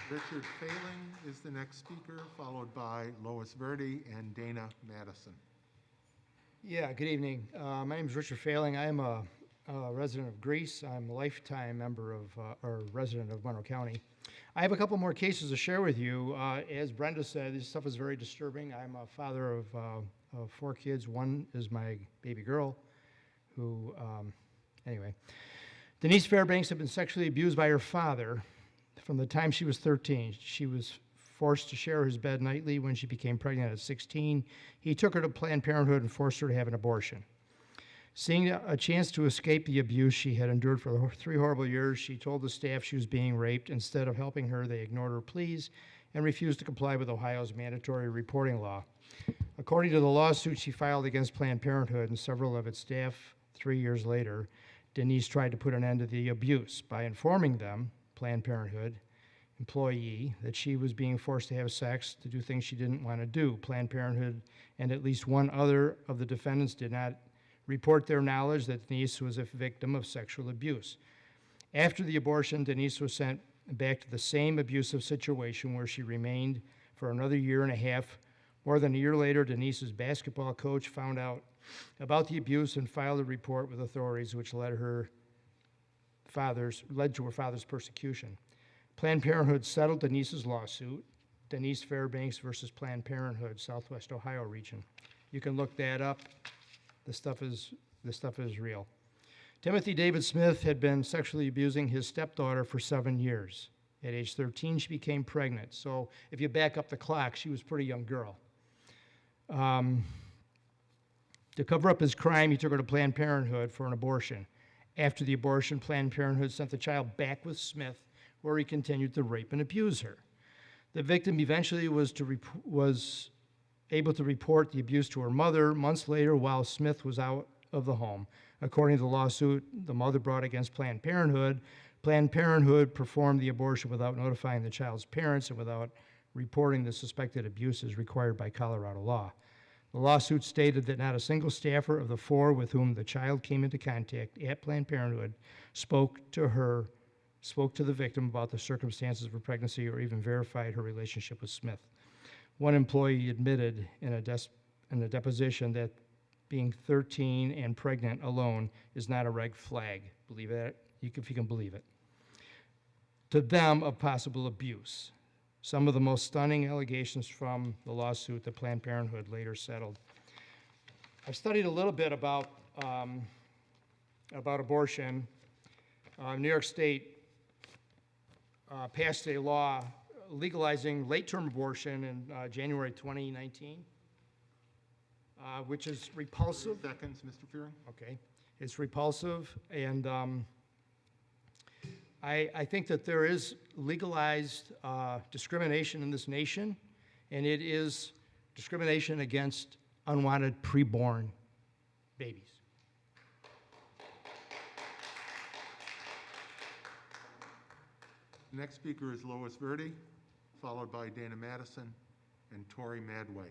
Richard Failing is the next speaker, followed by Lois Verdi and Dana Madison. Yeah, good evening. My name is Richard Failing. I am a resident of Greece. I'm a lifetime member of, or resident of Monroe County. I have a couple more cases to share with you. As Brenda said, this stuff is very disturbing. I'm a father of 4 kids. One is my baby girl, who, anyway. Denise Fairbanks had been sexually abused by her father from the time she was 13. She was forced to share his bed nightly when she became pregnant at 16. He took her to Planned Parenthood and forced her to have an abortion. Seeing a chance to escape the abuse she had endured for 3 horrible years, she told the staff she was being raped. Instead of helping her, they ignored her pleas and refused to comply with Ohio's mandatory reporting law. According to the lawsuit she filed against Planned Parenthood and several of its staff 3 years later, Denise tried to put an end to the abuse by informing them, Planned Parenthood employee, that she was being forced to have sex, to do things she didn't want to do. Planned Parenthood and at least one other of the defendants did not report their knowledge that Denise was a victim of sexual abuse. After the abortion, Denise was sent back to the same abusive situation where she remained for another 1.5 years. More than a year later, Denise's basketball coach found out about the abuse and filed a report with authorities, which led to her father's persecution. Planned Parenthood settled Denise's lawsuit, Denise Fairbanks versus Planned Parenthood, Southwest Ohio region. You can look that up. This stuff is real. Timothy David Smith had been sexually abusing his stepdaughter for 7 years. At age 13, she became pregnant. So if you back up the clock, she was a pretty young girl. To cover up his crime, he took her to Planned Parenthood for an abortion. After the abortion, Planned Parenthood sent the child back with Smith, where he continued to rape and abuse her. The victim eventually was able to report the abuse to her mother months later while Smith was out of the home. According to the lawsuit the mother brought against Planned Parenthood, Planned Parenthood performed the abortion without notifying the child's parents and without reporting the suspected abuses required by Colorado law. The lawsuit stated that not a single staffer of the 4 with whom the child came into contact at Planned Parenthood spoke to the victim about the circumstances of her pregnancy or even verified her relationship with Smith. One employee admitted in a deposition that being 13 and pregnant alone is not a red flag. Believe that, if you can believe it. To them, of possible abuse. Some of the most stunning allegations from the lawsuit that Planned Parenthood later settled. I've studied a little bit about abortion. New York State passed a law legalizing late-term abortion in January 2019, which is repulsive. 30 seconds, Mr. Fearing. Okay. It's repulsive, and I think that there is legalized discrimination in this nation, and it is discrimination against unwanted preborn babies. The next speaker is Lois Verdi, followed by Dana Madison and Tori Madway.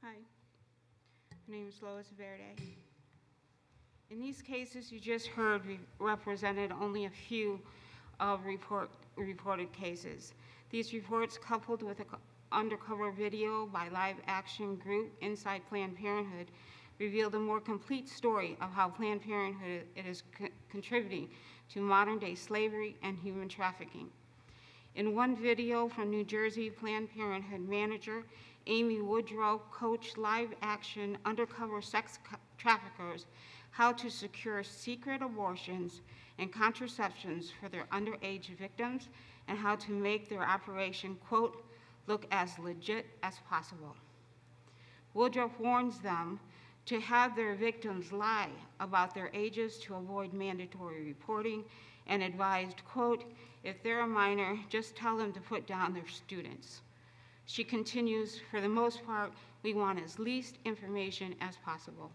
Hi, my name is Lois Verde. In these cases you just heard, we represented only a few of reported cases. These reports, coupled with an undercover video by live action group inside Planned Parenthood, revealed a more complete story of how Planned Parenthood is contributing to modern-day slavery and human trafficking. In one video from New Jersey, Planned Parenthood manager Amy Woodrow coached live-action undercover sex traffickers how to secure secret abortions and contraceptions for their underage victims and how to make their operation, quote, look as legit as possible. Woodrow warns them to have their victims lie about their ages to avoid mandatory reporting and advised, quote, if they're a minor, just tell them to put down their students. She continues, for the most part, we want as least information as possible.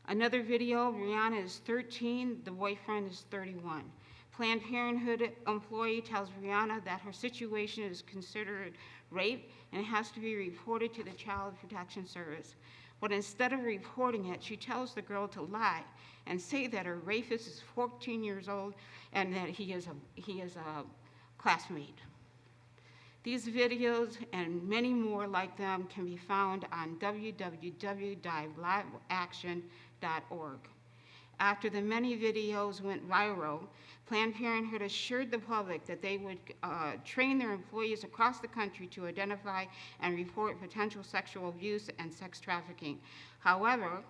Another video, Rihanna is 13, the boyfriend is 31. Planned Parenthood employee tells Rihanna that her situation is considered rape and has to be reported to the Child Protection Service. But instead of reporting it, she tells the girl to lie and say that her rapist is 14 years old and that he is a classmate. These videos and many more like them can be found on www.liveaction.org. After the many videos went viral, Planned Parenthood assured the public that they would train their employees across the country to identify and report potential sexual abuse and sex trafficking. However,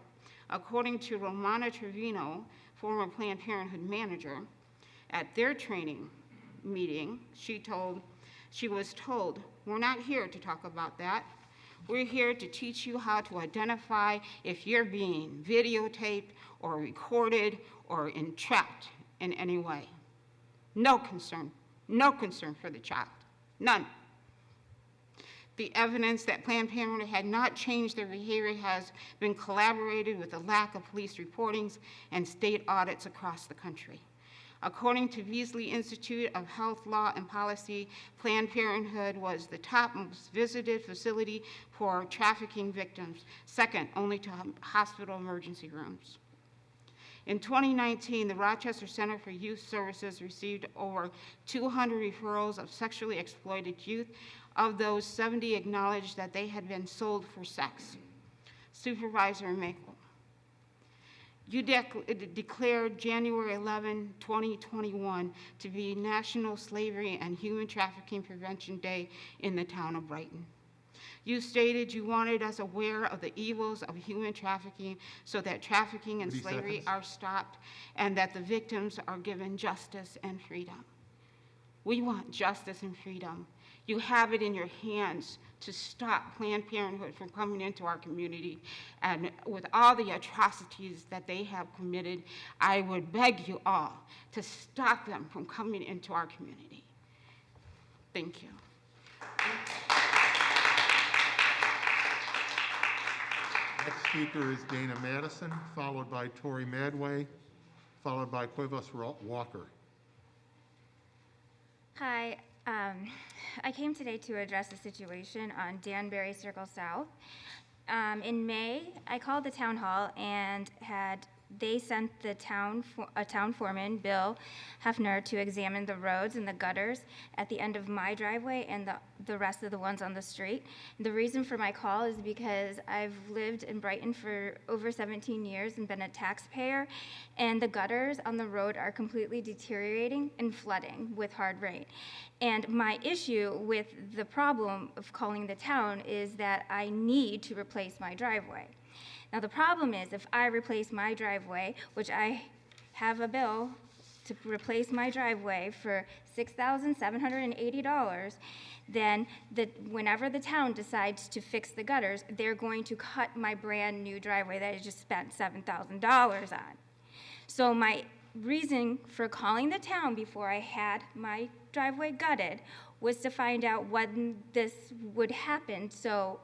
according to Romana Trevino, former Planned Parenthood manager, at their training meeting, she was told, we're not here to talk about that. We're here to teach you how to identify if you're being videotaped or recorded or entrapped in any way. No concern for the child, none. The evidence that Planned Parenthood had not changed their behavior has been corroborated with the lack of police reportings and state audits across the country. According to Beasley Institute of Health Law and Policy, Planned Parenthood was the top most visited facility for trafficking victims, second only to hospital emergency rooms. In 2019, the Rochester Center for Youth Services received over 200 referrals of sexually exploited youth. Of those, 70 acknowledged that they had been sold for sex. Supervisor Makel, you declared January 11, 2021 to be National Slavery and Human Trafficking Prevention Day in the town of Brighton. You stated you wanted us aware of the evils of human trafficking so that trafficking and slavery are stopped and that the victims are given justice and freedom. We want justice and freedom. You have it in your hands to stop Planned Parenthood from coming into our community. And with all the atrocities that they have committed, I would beg you all to stop them from coming into our community. Thank you. Next speaker is Dana Madison, followed by Tori Madway, followed by Cuevas Walker. Hi, I came today to address the situation on Danbury Circle South. In May, I called the town hall and they sent a town foreman, Bill Hefner, to examine the roads and the gutters at the end of my driveway and the rest of the ones on the street. The reason for my call is because I've lived in Brighton for over 17 years and been a taxpayer, and the gutters on the road are completely deteriorating and flooding with hard rain. And my issue with the problem of calling the town is that I need to replace my driveway. Now, the problem is if I replace my driveway, which I have a bill to replace my driveway for $6,780, then whenever the town decides to fix the gutters, they're going to cut my brand new driveway that I just spent $7,000 on. So my reason for calling the town before I had my driveway gutted was to find out when this would happen so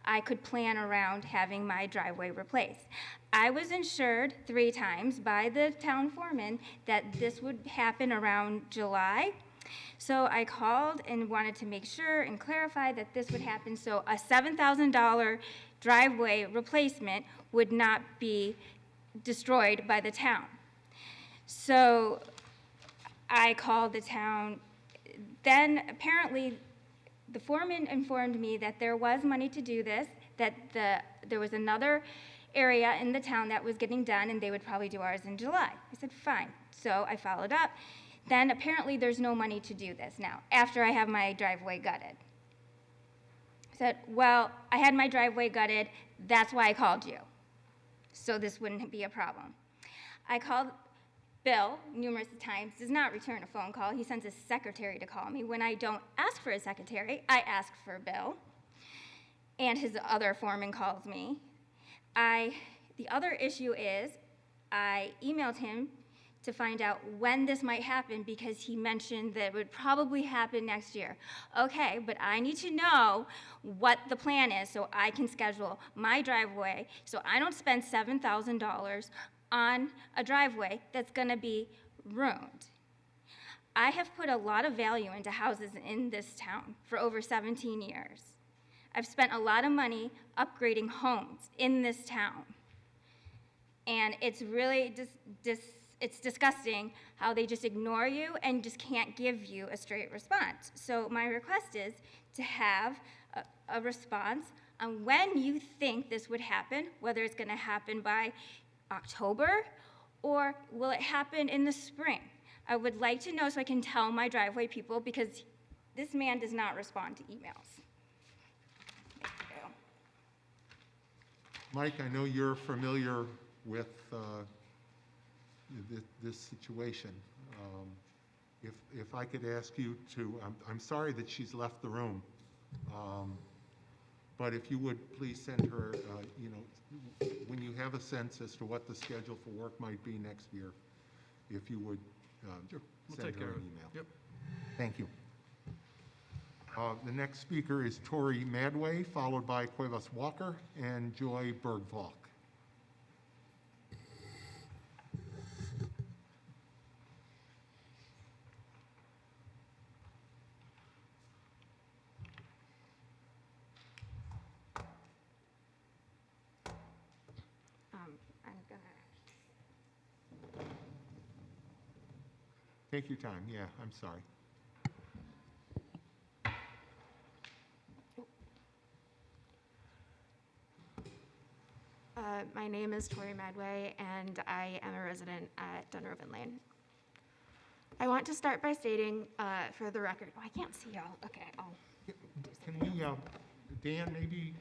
I could plan around having my driveway replaced. I was insured 3 times by the town foreman that this would happen around July. So I called and wanted to make sure and clarify that this would happen so a $7,000 driveway replacement would not be destroyed by the town. So I called the town. Then apparently the foreman informed me that there was money to do this, that there was another area in the town that was getting done and they would probably do ours in July. I said, fine. So I followed up. Then apparently there's no money to do this now, after I have my driveway gutted. I said, well, I had my driveway gutted, that's why I called you, so this wouldn't be a problem. I called Bill numerous times, does not return a phone call. He sends his secretary to call me. When I don't ask for his secretary, I ask for Bill, and his other foreman calls me. The other issue is I emailed him to find out when this might happen because he mentioned that it would probably happen next year. Okay, but I need to know what the plan is so I can schedule my driveway so I don't spend $7,000 on a driveway that's gonna be ruined. I have put a lot of value into houses in this town for over 17 years. I've spent a lot of money upgrading homes in this town. And it's really it's disgusting how they just ignore you and just can't give you a straight response. So my request is to have a response on when you think this would happen, whether it's gonna happen by October or will it happen in the spring? I would like to know so I can tell my driveway people because this man does not respond to emails. Thank you. Mike, I know you're familiar with this situation. If I could ask you to, I'm sorry that she's left the room, but if you would please send her, when you have a sense as to what the schedule for work might be next year, if you would send her an email. Yep. Thank you. The next speaker is Tori Madway, followed by Cuevas Walker and Joy Bergvalk. Take your time. Yeah, I'm sorry. My name is Tori Madway, and I am a resident at Dunroven Lane. I want to start by stating, for the record, I can't see y'all. Okay, I'll do Can we, Dan, maybe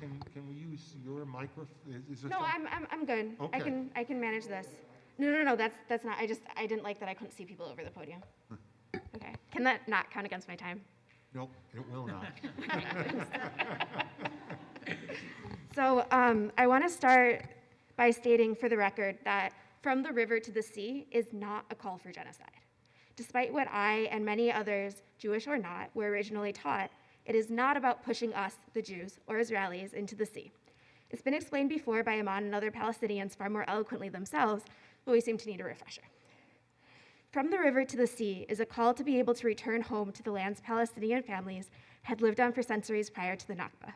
can we use your microphone? No, I'm good. Okay. I can manage this. No, that's not. I didn't like that I couldn't see people over the podium. Okay. Can that not count against my time? Nope, it will not. So I want to start by stating for the record that From the River to the Sea is not a call for genocide. Despite what I and many others, Jewish or not, were originally taught, it is not about pushing us, the Jews, or Israelis, into the sea. It's been explained before by Aman and other Palestinians far more eloquently themselves, but we seem to need a refresher. From the River to the Sea is a call to be able to return home to the lands Palestinian families had lived on for centuries prior to the Nakba.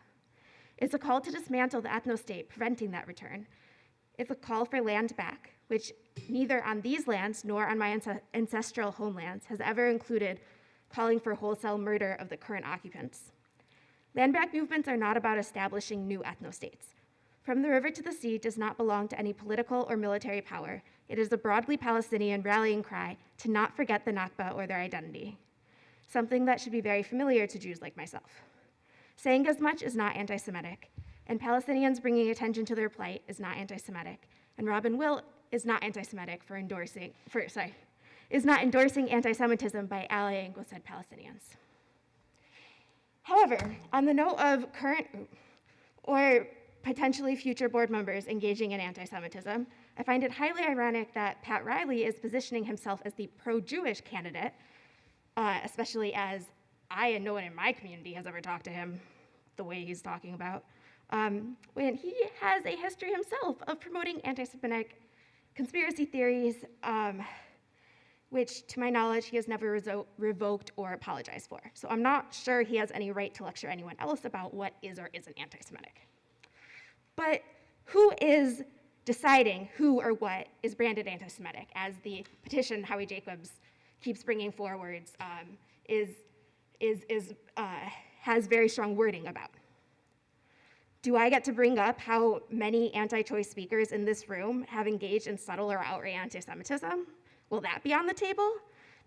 It's a call to dismantle the ethno-state preventing that return. It's a call for land back, which neither on these lands nor on my ancestral homelands has ever included calling for wholesale murder of the current occupants. Land back movements are not about establishing new ethno-states. From the River to the Sea does not belong to any political or military power. It is a broadly Palestinian rallying cry to not forget the Nakba or their identity, something that should be very familiar to Jews like myself. Saying as much is not anti-Semitic, and Palestinians bringing attention to their plight is not anti-Semitic, and Robin Will is not anti-Semitic is not endorsing anti-Semitism by allying with said Palestinians. However, on the note of current or potentially future board members engaging in anti-Semitism, I find it highly ironic that Pat Riley is positioning himself as the pro-Jewish candidate, especially as I and no one in my community has ever talked to him the way he's talking about, when he has a history himself of promoting anti-Semitic conspiracy theories, which, to my knowledge, he has never revoked or apologized for. So I'm not sure he has any right to lecture anyone else about what is or isn't anti-Semitic. But who is deciding who or what is branded anti-Semitic, as the petition Howie Jacobs keeps bringing forwards has very strong wording about? Do I get to bring up how many anti-choice speakers in this room have engaged in subtle or outright anti-Semitism? Will that be on the table?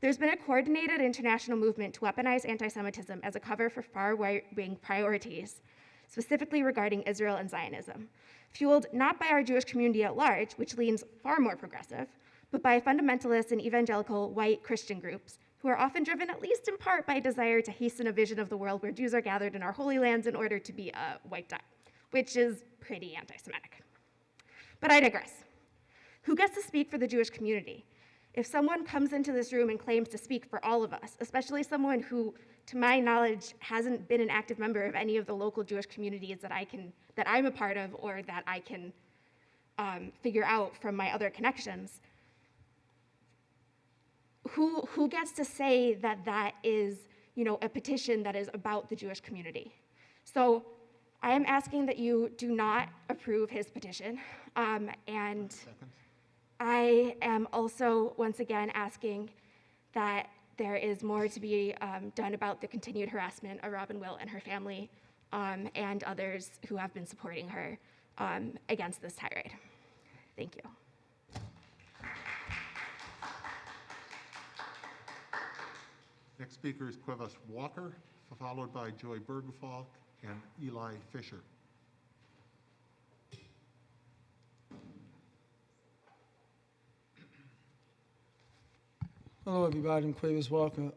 There's been a coordinated international movement to weaponize anti-Semitism as a cover for far-right-wing priorities, specifically regarding Israel and Zionism, fueled not by our Jewish community at large, which leans far more progressive, but by fundamentalist and evangelical white Christian groups who are often driven, at least in part, by a desire to hasten a vision of the world where Jews are gathered in our holy lands in order to be wiped out, which is pretty anti-Semitic. But I digress. Who gets to speak for the Jewish community? If someone comes into this room and claims to speak for all of us, especially someone who, to my knowledge, hasn't been an active member of any of the local Jewish communities that I'm a part of or that I can figure out from my other connections, who gets to say that that is, a petition that is about the Jewish community? So I am asking that you do not approve his petition, and I am also, once again, asking that there is more to be done about the continued harassment of Robin Wilt and her family and others who have been supporting her against this tirade. Thank you. Next speaker is Quivas Walker, followed by Joy Bergenfalk and Eli Fisher. Hello, everybody. I'm Quivas Walker.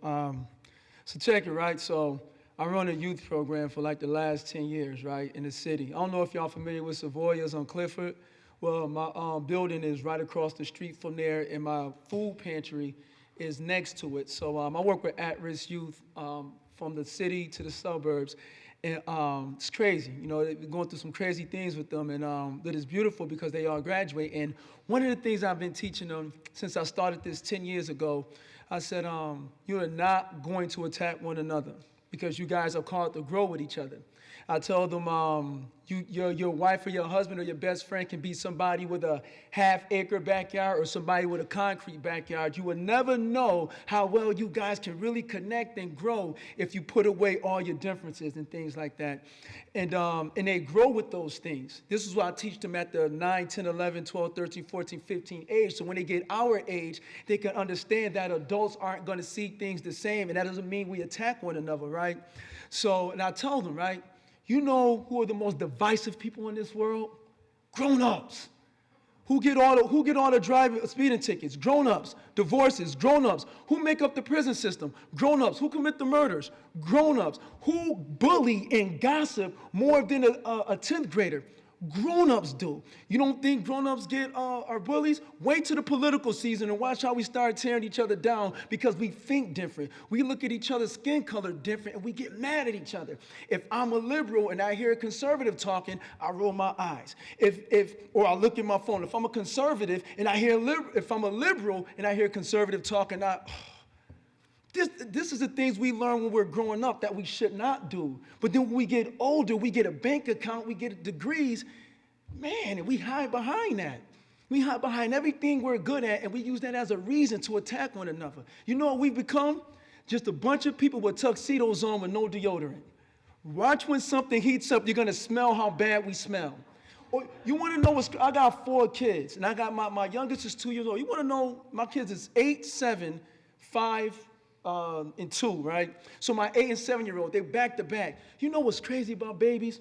So check it, right? So I run a youth program for like the last 10 years, right, in the city. I don't know if y'all familiar with Savoyas on Clifford. Well, my building is right across the street from there, and my food pantry is next to it. So I work with at-risk youth from the city to the suburbs. And it's crazy, they're going through some crazy things with them, and that is beautiful because they all graduate. And one of the things I've been teaching them since I started this 10 years ago, I said, you are not going to attack one another because you guys are called to grow with each other. I tell them your wife or your husband or your best friend can be somebody with a half-acre backyard or somebody with a concrete backyard. You will never know how well you guys can really connect and grow if you put away all your differences and things like that. And they grow with those things. This is what I teach them at the 9, 10, 11, 12, 13, 14, 15 age. So when they get our age, they can understand that adults aren't going to see things the same, and that doesn't mean we attack one another, right? So, and I tell them, right, you know who are the most divisive people in this world? Grown-ups. Who get all the driving speeding tickets? Grown-ups. Divorces? Grown-ups. Who make up the prison system? Grown-ups. Who commit the murders? Grown-ups. Who bully and gossip more than a 10th grader? Grown-ups do. You don't think grown-ups are bullies? Wait till the political season and watch how we start tearing each other down because we think different. We look at each other's skin color different and we get mad at each other. If I'm a liberal and I hear a conservative talking, I roll my eyes. Or I look at my phone. If I'm a conservative and if I'm a liberal and I hear a conservative talking, This is the things we learn when we're growing up that we should not do. But then when we get older, we get a bank account, we get degrees, man, and we hide behind that. We hide behind everything we're good at, and we use that as a reason to attack one another. You know what we've become? Just a bunch of people with tuxedos on with no deodorant. Watch when something heats up, you're going to smell how bad we smell. Or you want to know I got 4 kids, and I got my youngest is 2 years old. You want to know my kids is 8, 7, 5, and 2, right? So my 8 and 7-year-old, they're back to back. You know what's crazy about babies?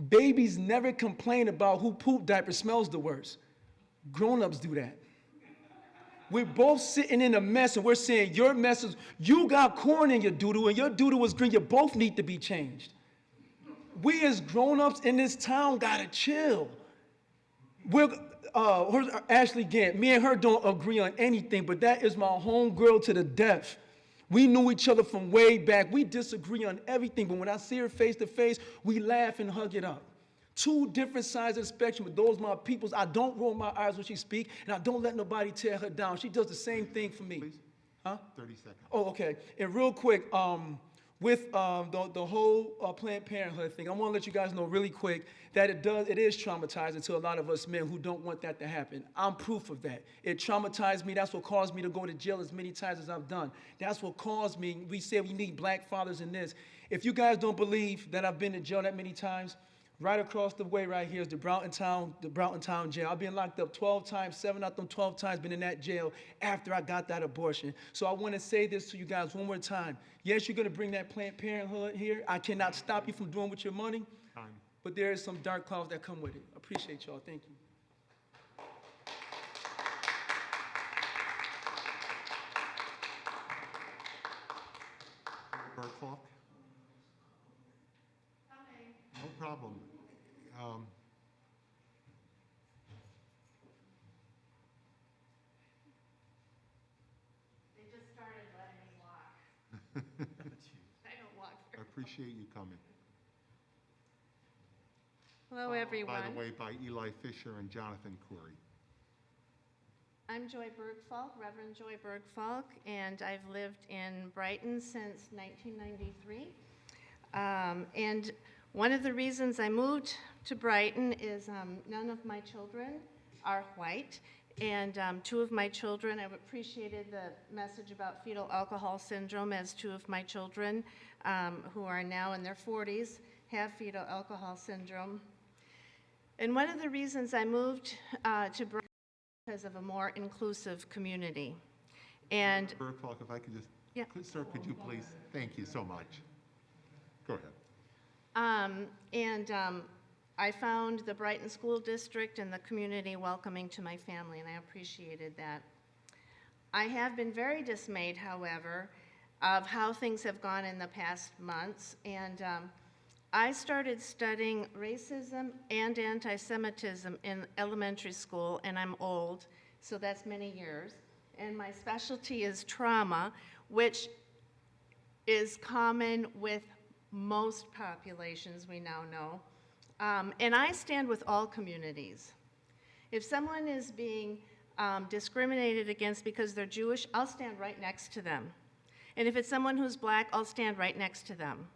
Babies never complain about who poop diaper smells the worst. Grown-ups do that. We're both sitting in a mess and we're saying your mess is, you got corn in your doo-doo and your doo-doo is green. You both need to be changed. We as grown-ups in this town gotta chill. Ashley Gant. Me and her don't agree on anything, but that is my homegirl to the death. We knew each other from way back. We disagree on everything, but when I see her face to face, we laugh and hug it up. Two different sides of the spectrum, but those my peoples. I don't roll my eyes when she speaks, and I don't let nobody tear her down. She does the same thing for me. Please? Huh? 30 seconds. Oh, okay. And real quick, with the whole Planned Parenthood thing, I want to let you guys know really quick that it is traumatizing to a lot of us men who don't want that to happen. I'm proof of that. It traumatized me. That's what caused me to go to jail as many times as I've done. That's what caused me. We said we need black fathers in this. If you guys don't believe that I've been to jail that many times, right across the way right here is the Brighton Town jail. I've been locked up 12 times, 7 out of them 12 times been in that jail after I got that abortion. So I want to say this to you guys one more time. Yes, you're going to bring that Planned Parenthood here. I cannot stop you from doing with your money, but there is some dark clouds that come with it. I appreciate y'all. Thank you. Bergfalk? No problem. They just started letting me walk. I don't walk I very appreciate you coming. Hello, By everyone. the way, by Eli Fisher and Jonathan Corey. I'm Joy Bergfalk, Reverend Joy Bergfalk, and I've lived in Brighton since 1993. And one of the reasons I moved to Brighton is none of my children are white, and 2 of my children, I've appreciated the message about fetal alcohol syndrome, as 2 of my children who are now in their 40s have fetal alcohol syndrome. And one of the reasons I moved to Brighton because of a more inclusive community. And Bergfalk, if I could just, Yeah. Sir, could you please? Thank you so much. Go ahead. I found the Brighton School District and the community welcoming to my family, and I appreciated that. I have been very dismayed, however, of how things have gone in the past months, and I started studying racism and anti-Semitism in elementary school, and I'm old, so that's many years. And my specialty is trauma, which is common with most populations, we now know. And I stand with all communities. If someone is being discriminated against because they're Jewish, I'll stand right next to them. And if it's someone who's black, I'll stand right next to them.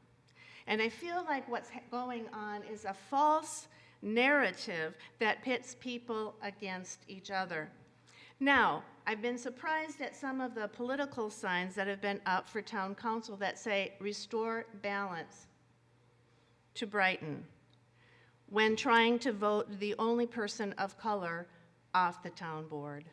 And I feel like what's going on is a false narrative that pits people against each other. Now, I've been surprised at some of the political signs that have been up for town council that say, restore balance to Brighton, when trying to vote the only person of color off the town board.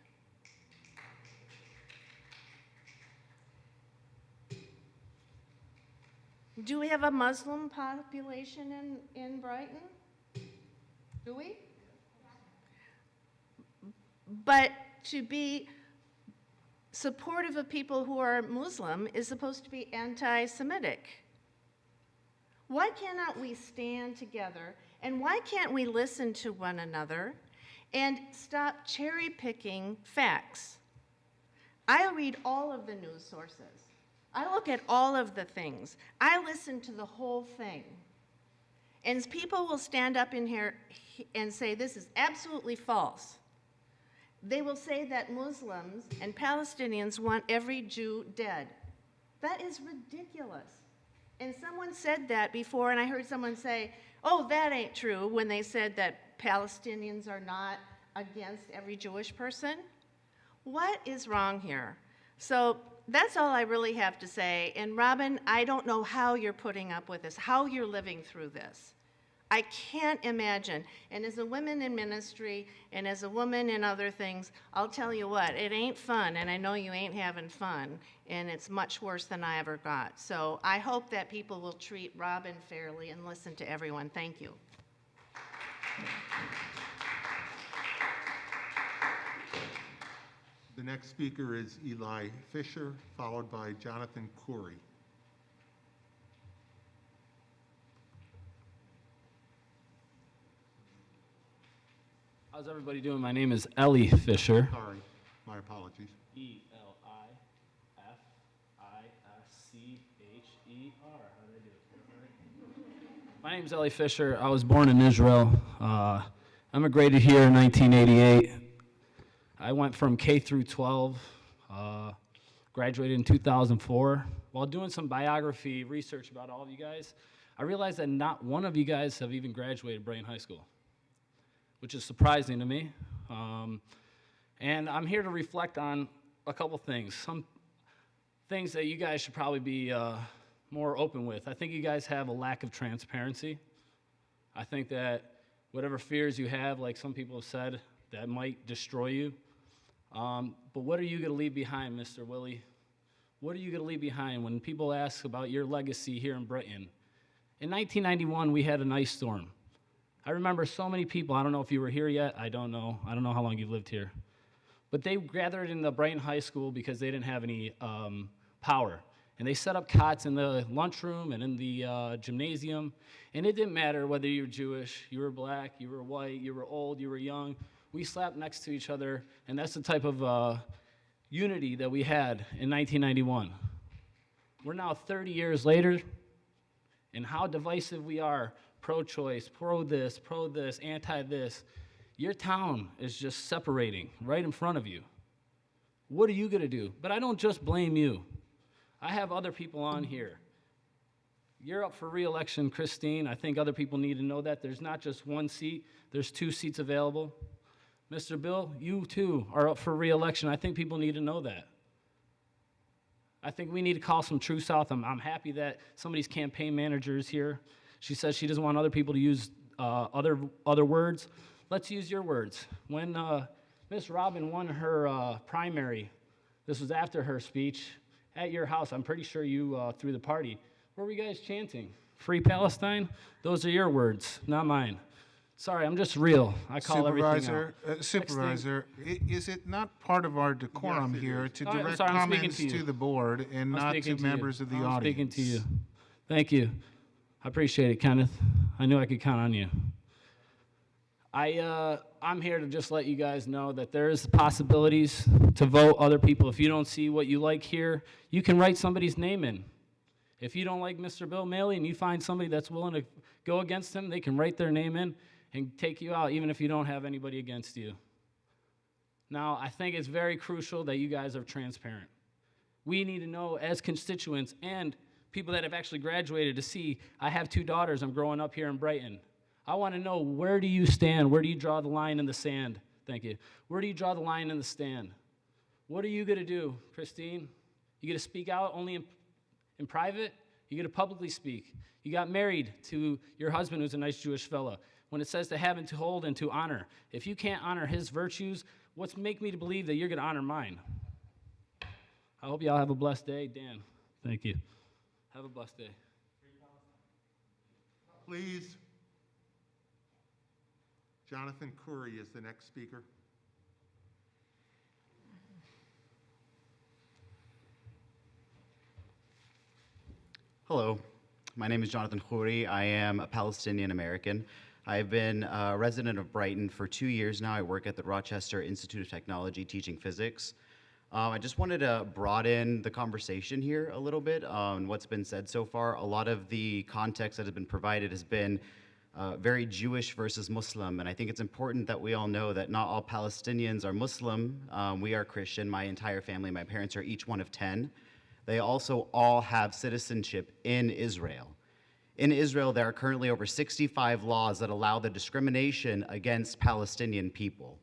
Do we have a Muslim population in Brighton? Do we? But to be supportive of people who are Muslim is supposed to be anti-Semitic. Why cannot we stand together, and why can't we listen to one another and stop cherry-picking facts? I read all of the news sources. I look at all of the things. I listen to the whole thing. And people will stand up in here and say, this is absolutely false. They will say that Muslims and Palestinians want every Jew dead. That is ridiculous. And someone said that before, and I heard someone say, oh, that ain't true, when they said that Palestinians are not against every Jewish person. What is wrong here? So that's all I really have to say. And Robin, I don't know how you're putting up with this, how you're living through this. I can't imagine. And as a woman in ministry and as a woman in other things, I'll tell you what, it ain't fun, and I know you ain't having fun, and it's much worse than I ever got. So I hope that people will treat Robin fairly and listen to everyone. Thank you. The next speaker is Eli Fisher, followed by Jonathan Corey. How's everybody doing? My name is Ellie Fisher. Sorry, my apologies. Elifischer. How did I do it? My name is Ellie Fisher. I was born in Israel. Immigrated here in 1988. I went from K through 12. Graduated in 2004. While doing some biography research about all of you guys, I realized that not one of you guys have even graduated Brighton High School, which is surprising to me. And I'm here to reflect on a couple things. Some things that you guys should probably be more open with. I think you guys have a lack of transparency. I think that whatever fears you have, like some people have said, that might destroy you. But what are you going to leave behind, Mr. Willie? What are you going to leave behind when people ask about your legacy here in Brighton? In 1991, we had an ice storm. I remember so many people, I don't know if you were here yet, I don't know how long you've lived here. But they gathered in the Brighton High School because they didn't have any power. And they set up cots in the lunchroom and in the gymnasium. And it didn't matter whether you were Jewish, you were black, you were white, you were old, you were young. We slept next to each other, and that's the type of unity that we had in 1991. We're now 30 years later, and how divisive we are, pro-choice, pro-this, anti-this. Your town is just separating right in front of you. What are you going to do? But I don't just blame you. I have other people on here. You're up for re-election, Christine. I think other people need to know that. There's not just one seat. There's 2 seats available. Mr. Bill, you too are up for re-election. I think people need to know that. I think we need to call some truth out. I'm happy that somebody's campaign manager is here. She says she doesn't want other people to use other words. Let's use your words. When Miss Robin won her primary, this was after her speech, at your house, I'm pretty sure you threw the party. What were you guys chanting? Free Palestine? Those are your words, not mine. Sorry, I'm just real. I call everything out. Supervisor, is it not part of our decorum here to direct comments to the board and not to members of the audience? I'm speaking to you. Thank you. I appreciate it, Kenneth. I knew I could count on you. I'm here to just let you guys know that there is possibilities to vote other people. If you don't see what you like here, you can write somebody's name in. If you don't like Mr. Bill Maley and you find somebody that's willing to go against him, they can write their name in and take you out, even if you don't have anybody against you. Now, I think it's very crucial that you guys are transparent. We need to know as constituents and people that have actually graduated to see, I have 2 daughters, I'm growing up here in Brighton. I want to know, where do you stand? Where do you draw the line in the sand? Thank you. Where do you draw the line in the stand? What are you going to do, Christine? You going to speak out only in private? You going to publicly speak? You got married to your husband who's a nice Jewish fella. When it says to have and to hold and to honor, if you can't honor his virtues, what's make me to believe that you're going to honor mine? I hope y'all have a blessed day. Dan, thank you. Have a blessed day. Please. Jonathan Curry is the next speaker. Hello, my name is Jonathan Khouri. I am a Palestinian American. I've been a resident of Brighton for 2 years now. I work at the Rochester Institute of Technology teaching physics. I just wanted to broaden the conversation here a little bit on what's been said so far. A lot of the context that has been provided has been very Jewish versus Muslim, and I think it's important that we all know that not all Palestinians are Muslim. We are Christian. My entire family, my parents are each one of 10. They also all have citizenship in Israel. In Israel, there are currently over 65 laws that allow the discrimination against Palestinian people.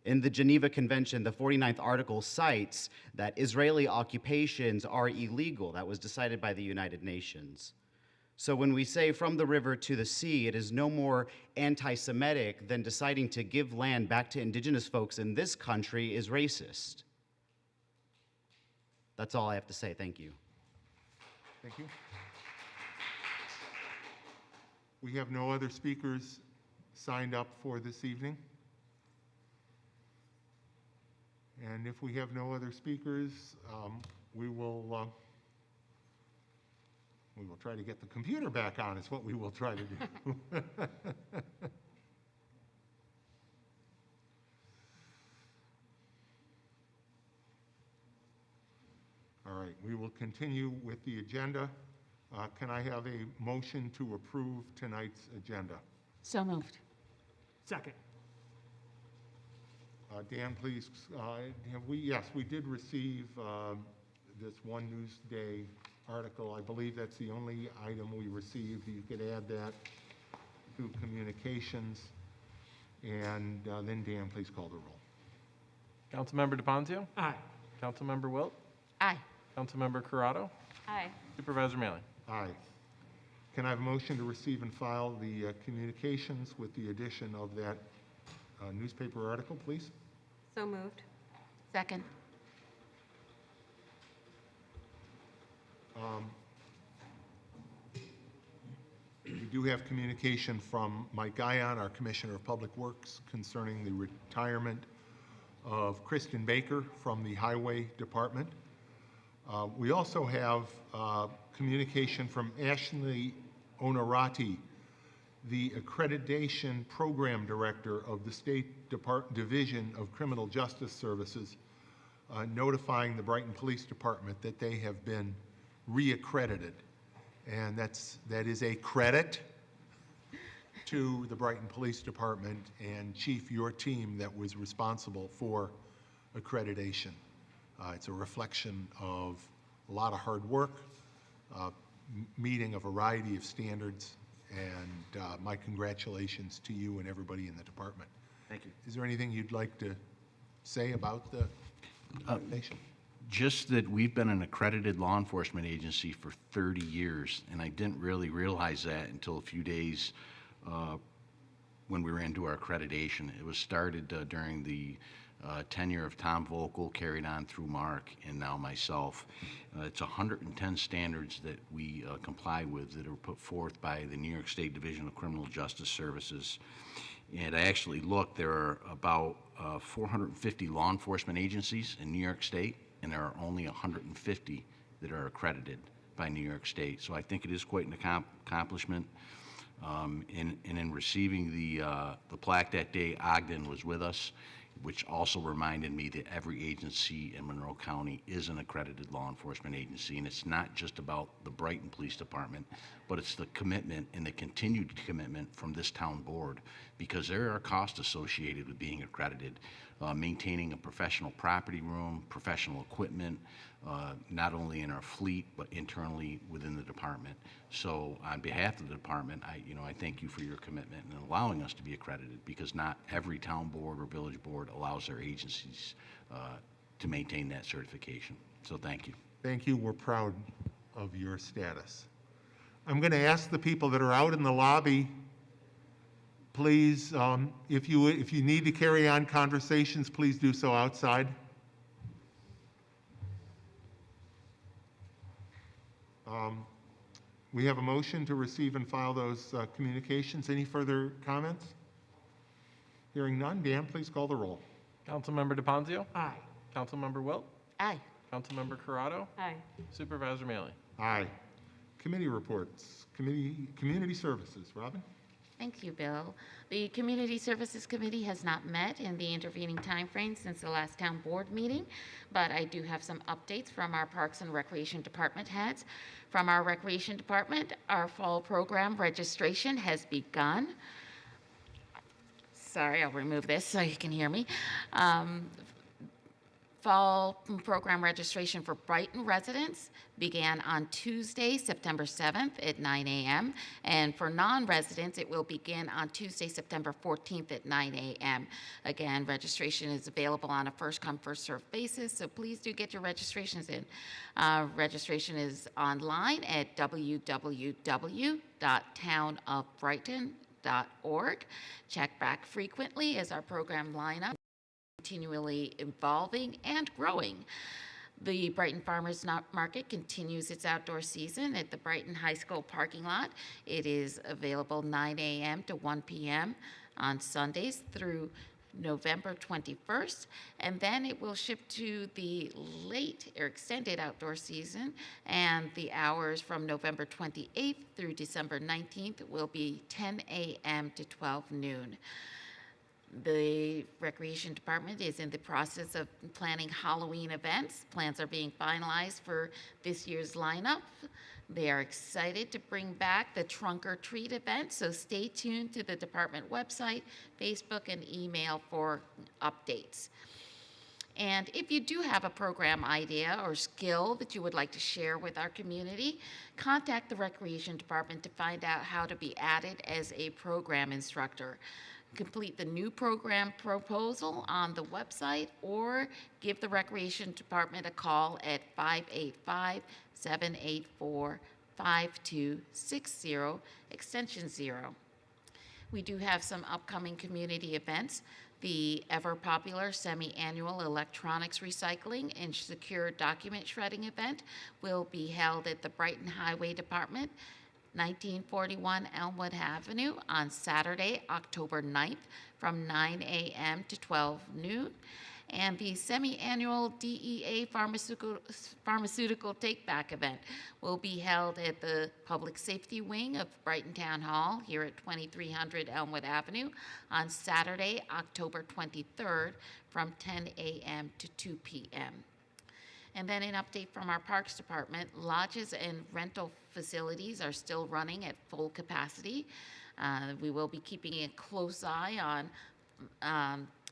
In the Geneva Convention, the 49th article cites that Israeli occupations are illegal. That was decided by the United Nations. So when we say from the river to the sea, it is no more anti-Semitic than deciding to give land back to indigenous folks in this country is racist. That's all I have to say. Thank you. Thank you. We have no other speakers signed up for this evening. And if we have no other speakers, we will try to get the computer back on, is what we will try to do. We will continue with the agenda. Can I have a motion to approve tonight's agenda? So moved. Second. Dan, please, yes, we did receive this one Newsday article. I believe that's the only item we received. You could add that to communications. And then Dan, please call the roll. Councilmember DePonzio? Aye. Councilmember Wilt? Aye. Councilmember Corrado? Aye. Supervisor Mealy? Aye. Can I have a motion to receive and file the communications with the addition of that newspaper article, please? So moved. Second. We do have communication from Mike Guyon, our Commissioner of Public Works, concerning the retirement of Kristen Baker from the Highway Department. We also have communication from Ashley Onorati, the Accreditation Program Director of the State Division of Criminal Justice Services, notifying the Brighton Police Department that they have been reaccredited. And that is a credit to the Brighton Police Department and Chief, your team that was responsible for accreditation. It's a reflection of a lot of hard work, meeting a variety of standards, and my congratulations to you and everybody in the department. Thank you. Is there anything you'd like to say about the accreditation? Just that we've been an accredited law enforcement agency for 30 years, and I didn't really realize that until a few days when we were into our accreditation. It was started during the tenure of Tom Vogel, carried on through Mark, and now myself. It's 110 standards that we comply with that are put forth by the New York State Division of Criminal Justice Services. And I actually looked, there are about 450 law enforcement agencies in New York State, and there are only 150 that are accredited by New York State. So I think it is quite an accomplishment. In receiving the plaque that day, Ogden was with us, which also reminded me that every agency in Monroe County is an accredited law enforcement agency, and it's not just about the Brighton Police Department, but it's the commitment and the continued commitment from this town board, because there are costs associated with being accredited, maintaining a professional property room, professional equipment, not only in our fleet, but internally within the department. So on behalf of the department, I thank you for your commitment in allowing us to be accredited, because not every town board or village board allows their agencies to maintain that certification. So thank you. Thank you. We're proud of your status. I'm going to ask the people that are out in the lobby, please, if you need to carry on conversations, please do so outside. We have a motion to receive and file those communications. Any further comments? Hearing none, Dan, please call the roll. Councilmember DePonzio? Aye. Councilmember Wilt? Aye. Councilmember Corrado? Aye. Supervisor Mealy? Aye. Committee reports. Community Services. Robin? Thank you, Bill. The Community Services Committee has not met in the intervening timeframe since the last town board meeting, but I do have some updates from our Parks and Recreation Department heads. From our Recreation Department, our fall program registration has begun. Sorry, I'll remove this so you can hear me. Fall program registration for Brighton residents began on Tuesday, September 7th at 9 a.m. And for non-residents, it will begin on Tuesday, September 14th at 9 a.m. Again, registration is available on a first-come, first-served basis, so please do get your registrations in. Registration is online at www.townofbrighton.org. Check back frequently as our program lineup continually evolving and growing. The Brighton Farmers Market continues its outdoor season at the Brighton High School parking lot. It is available 9 a.m. to 1 p.m. on Sundays through November 21st, and then it will shift to the late or extended outdoor season, and the hours from November 28th through December 19th will be 10 a.m. to 12 noon. The Recreation Department is in the process of planning Halloween events. Plans are being finalized for this year's lineup. They are excited to bring back the Trunk or Treat event, so stay tuned to the department website, Facebook, and email for updates. And if you do have a program idea or skill that you would like to share with our community, contact the Recreation Department to find out how to be added as a program instructor. Complete the new program proposal on the website or give the Recreation Department a call at 585-784-5260, extension 0. We do have some upcoming community events. The ever-popular semi-annual electronics recycling and secure document shredding event will be held at the Brighton Highway Department, 1941 Elmwood Avenue on Saturday, October 9th from 9 a.m. to 12 noon. And the semi-annual DEA pharmaceutical take-back event will be held at the Public Safety Wing of Brighton Town Hall here at 2300 Elmwood Avenue on Saturday, October 23rd from 10 a.m. to 2 p.m. And then an update from our Parks Department, lodges and rental facilities are still running at full capacity. We will be keeping a close eye on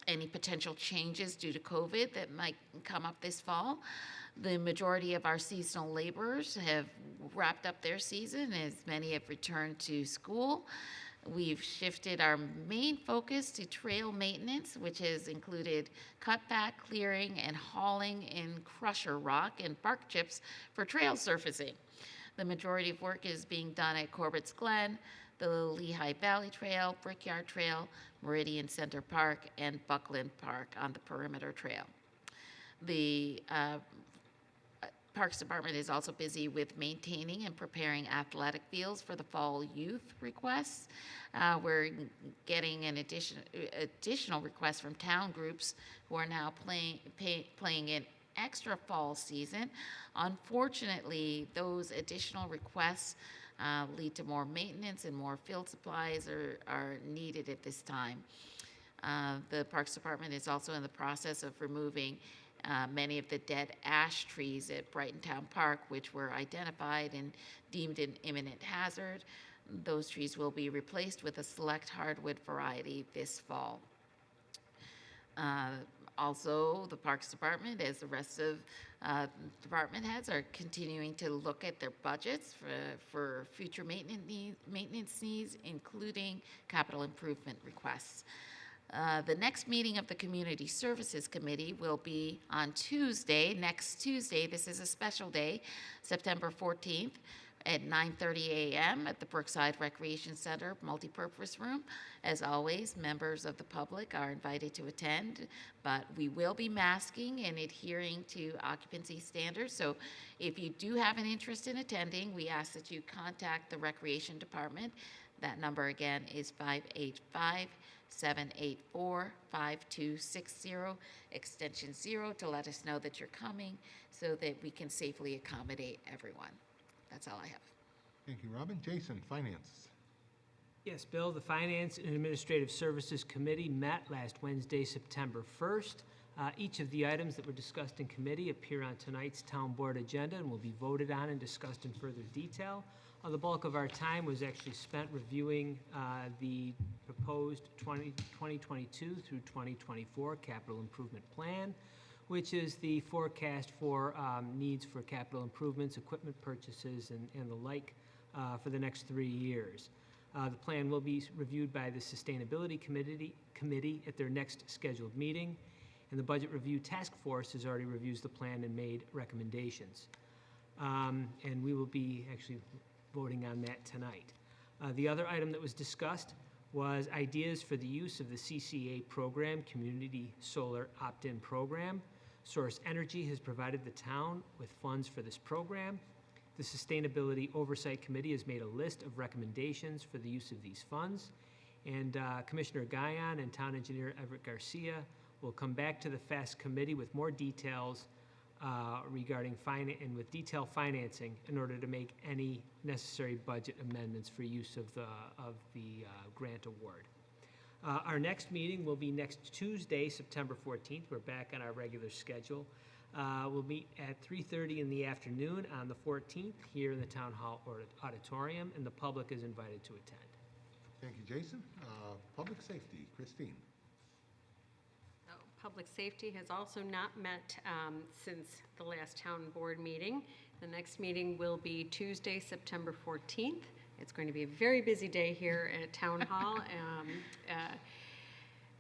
any potential changes due to COVID that might come up this fall. The majority of our seasonal laborers have wrapped up their season, as many have returned to school. We've shifted our main focus to trail maintenance, which has included cutback, clearing, and hauling in crusher rock and bark chips for trail surfacing. The majority of work is being done at Corbett's Glen, the Lehigh Valley Trail, Brickyard Trail, Meridian Center Park, and Buckland Park on the Perimeter Trail. The Parks Department is also busy with maintaining and preparing athletic fields for the fall youth requests. We're getting an additional requests from town groups who are now playing in extra fall season. Unfortunately, those additional requests lead to more maintenance and more field supplies are needed at this time. The Parks Department is also in the process of removing many of the dead ash trees at Brighton Town Park, which were identified and deemed an imminent hazard. Those trees will be replaced with a select hardwood variety this fall. Also, the Parks Department, as the rest of department heads, are continuing to look at their budgets for future maintenance needs, including capital improvement requests. The next meeting of the Community Services Committee will be on Tuesday, next Tuesday. This is a special day, September 14th at 9:30 a.m. at the Brookside Recreation Center multipurpose room. As always, members of the public are invited to attend, but we will be masking and adhering to occupancy standards. So if you do have an interest in attending, we ask that you contact the Recreation Department. That number again is 585-784-5260, extension 0, to let us know that you're coming so that we can safely accommodate everyone. That's all I have. Thank you, Robin. Jason, Finance. Yes, Bill, the Finance and Administrative Services Committee met last Wednesday, September 1st. Each of the items that were discussed in committee appear on tonight's town board agenda and will be voted on and discussed in further detail. The bulk of our time was actually spent reviewing the proposed 2022 through 2024 capital improvement plan, which is the forecast for needs for capital improvements, equipment purchases, and the like for the next 3 years. The plan will be reviewed by the Sustainability Committee at their next scheduled meeting, and the Budget Review Task Force has already reviewed the plan and made recommendations. And we will be actually voting on that tonight. The other item that was discussed was ideas for the use of the CCA program, Community Solar Opt-in Program. Source Energy has provided the town with funds for this program. The Sustainability Oversight Committee has made a list of recommendations for the use of these funds. And Commissioner Guyon and Town Engineer Everett Garcia will come back to the FAST Committee with more details regarding with detailed financing in order to make any necessary budget amendments for use of the grant award. Our next meeting will be next Tuesday, September 14th. We're back on our regular schedule. We'll meet at 3:30 in the afternoon on the 14th here in the Town Hall Auditorium, and the public is invited to attend. Thank you, Jason. Public safety, Christine. Public Safety has also not met since the last town board meeting. The next meeting will be Tuesday, September 14th. It's going to be a very busy day here at Town Hall.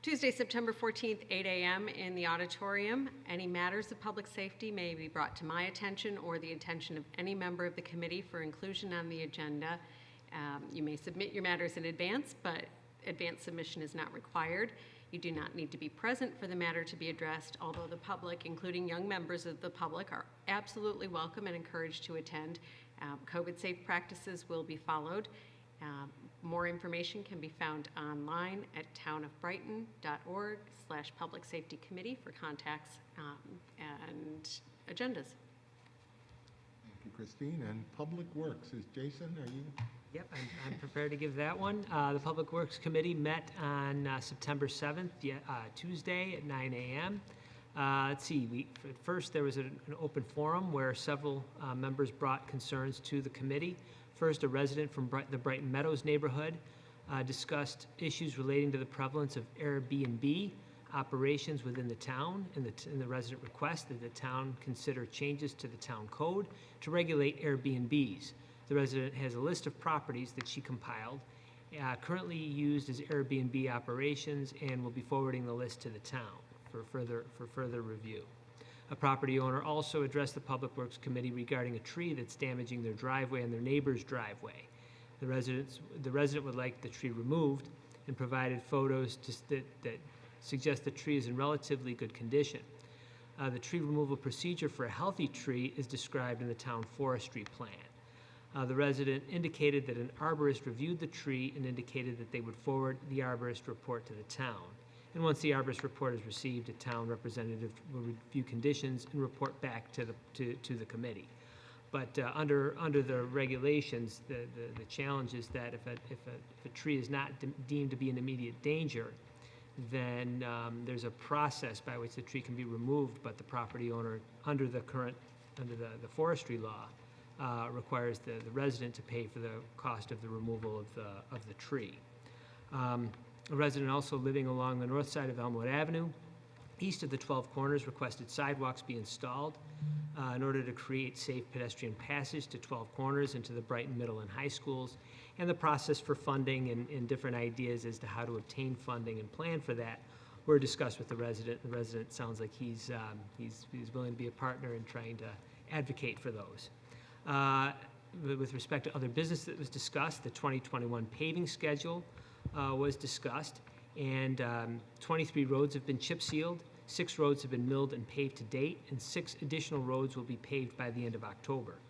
Tuesday, September 14th, 8 a.m. in the auditorium. Any matters of public safety may be brought to my attention or the attention of any member of the committee for inclusion on the agenda. You may submit your matters in advance, but advance submission is not required. You do not need to be present for the matter to be addressed, although the public, including young members of the public, are absolutely welcome and encouraged to attend. COVID-safe practices will be followed. More information can be found online at townofbrighton.org/public safety committee for contacts and agendas. Thank you, Christine. And Public Works, is Jason, are you? Yep, I'm prepared to give that one. The Public Works Committee met on September 7th, Tuesday at 9 a.m. Let's see, first there was an open forum where several members brought concerns to the committee. First, a resident from the Brighton Meadows neighborhood discussed issues relating to the prevalence of Airbnb operations within the town, and the resident requested that the town consider changes to the town code to regulate Airbnbs. The resident has a list of properties that she compiled, currently used as Airbnb operations, and will be forwarding the list to the town for further review. A property owner also addressed the Public Works Committee regarding a tree that's damaging their driveway and their neighbor's driveway. The resident would like the tree removed and provided photos that suggest the tree is in relatively good condition. The tree removal procedure for a healthy tree is described in the town forestry plan. The resident indicated that an arborist reviewed the tree and indicated that they would forward the arborist report to the town. And once the arborist report is received, a town representative will review conditions and report back to the committee. But under the regulations, the challenge is that if a tree is not deemed to be in immediate danger, then there's a process by which the tree can be removed, but the property owner, under the forestry law, requires the resident to pay for the cost of the removal of the tree. A resident also living along the north side of Elmwood Avenue, east of the 12 Corners, requested sidewalks be installed in order to create safe pedestrian passage to 12 Corners and to the Brighton Middle and High Schools, and the process for funding and different ideas as to how to obtain funding and plan for that were discussed with the resident. The resident sounds like he's willing to be a partner in trying to advocate for those. With respect to other business that was discussed, the 2021 paving schedule was discussed, and 23 roads have been chip sealed, 6 roads have been milled and paved to date, and 6 additional roads will be paved by the end of October.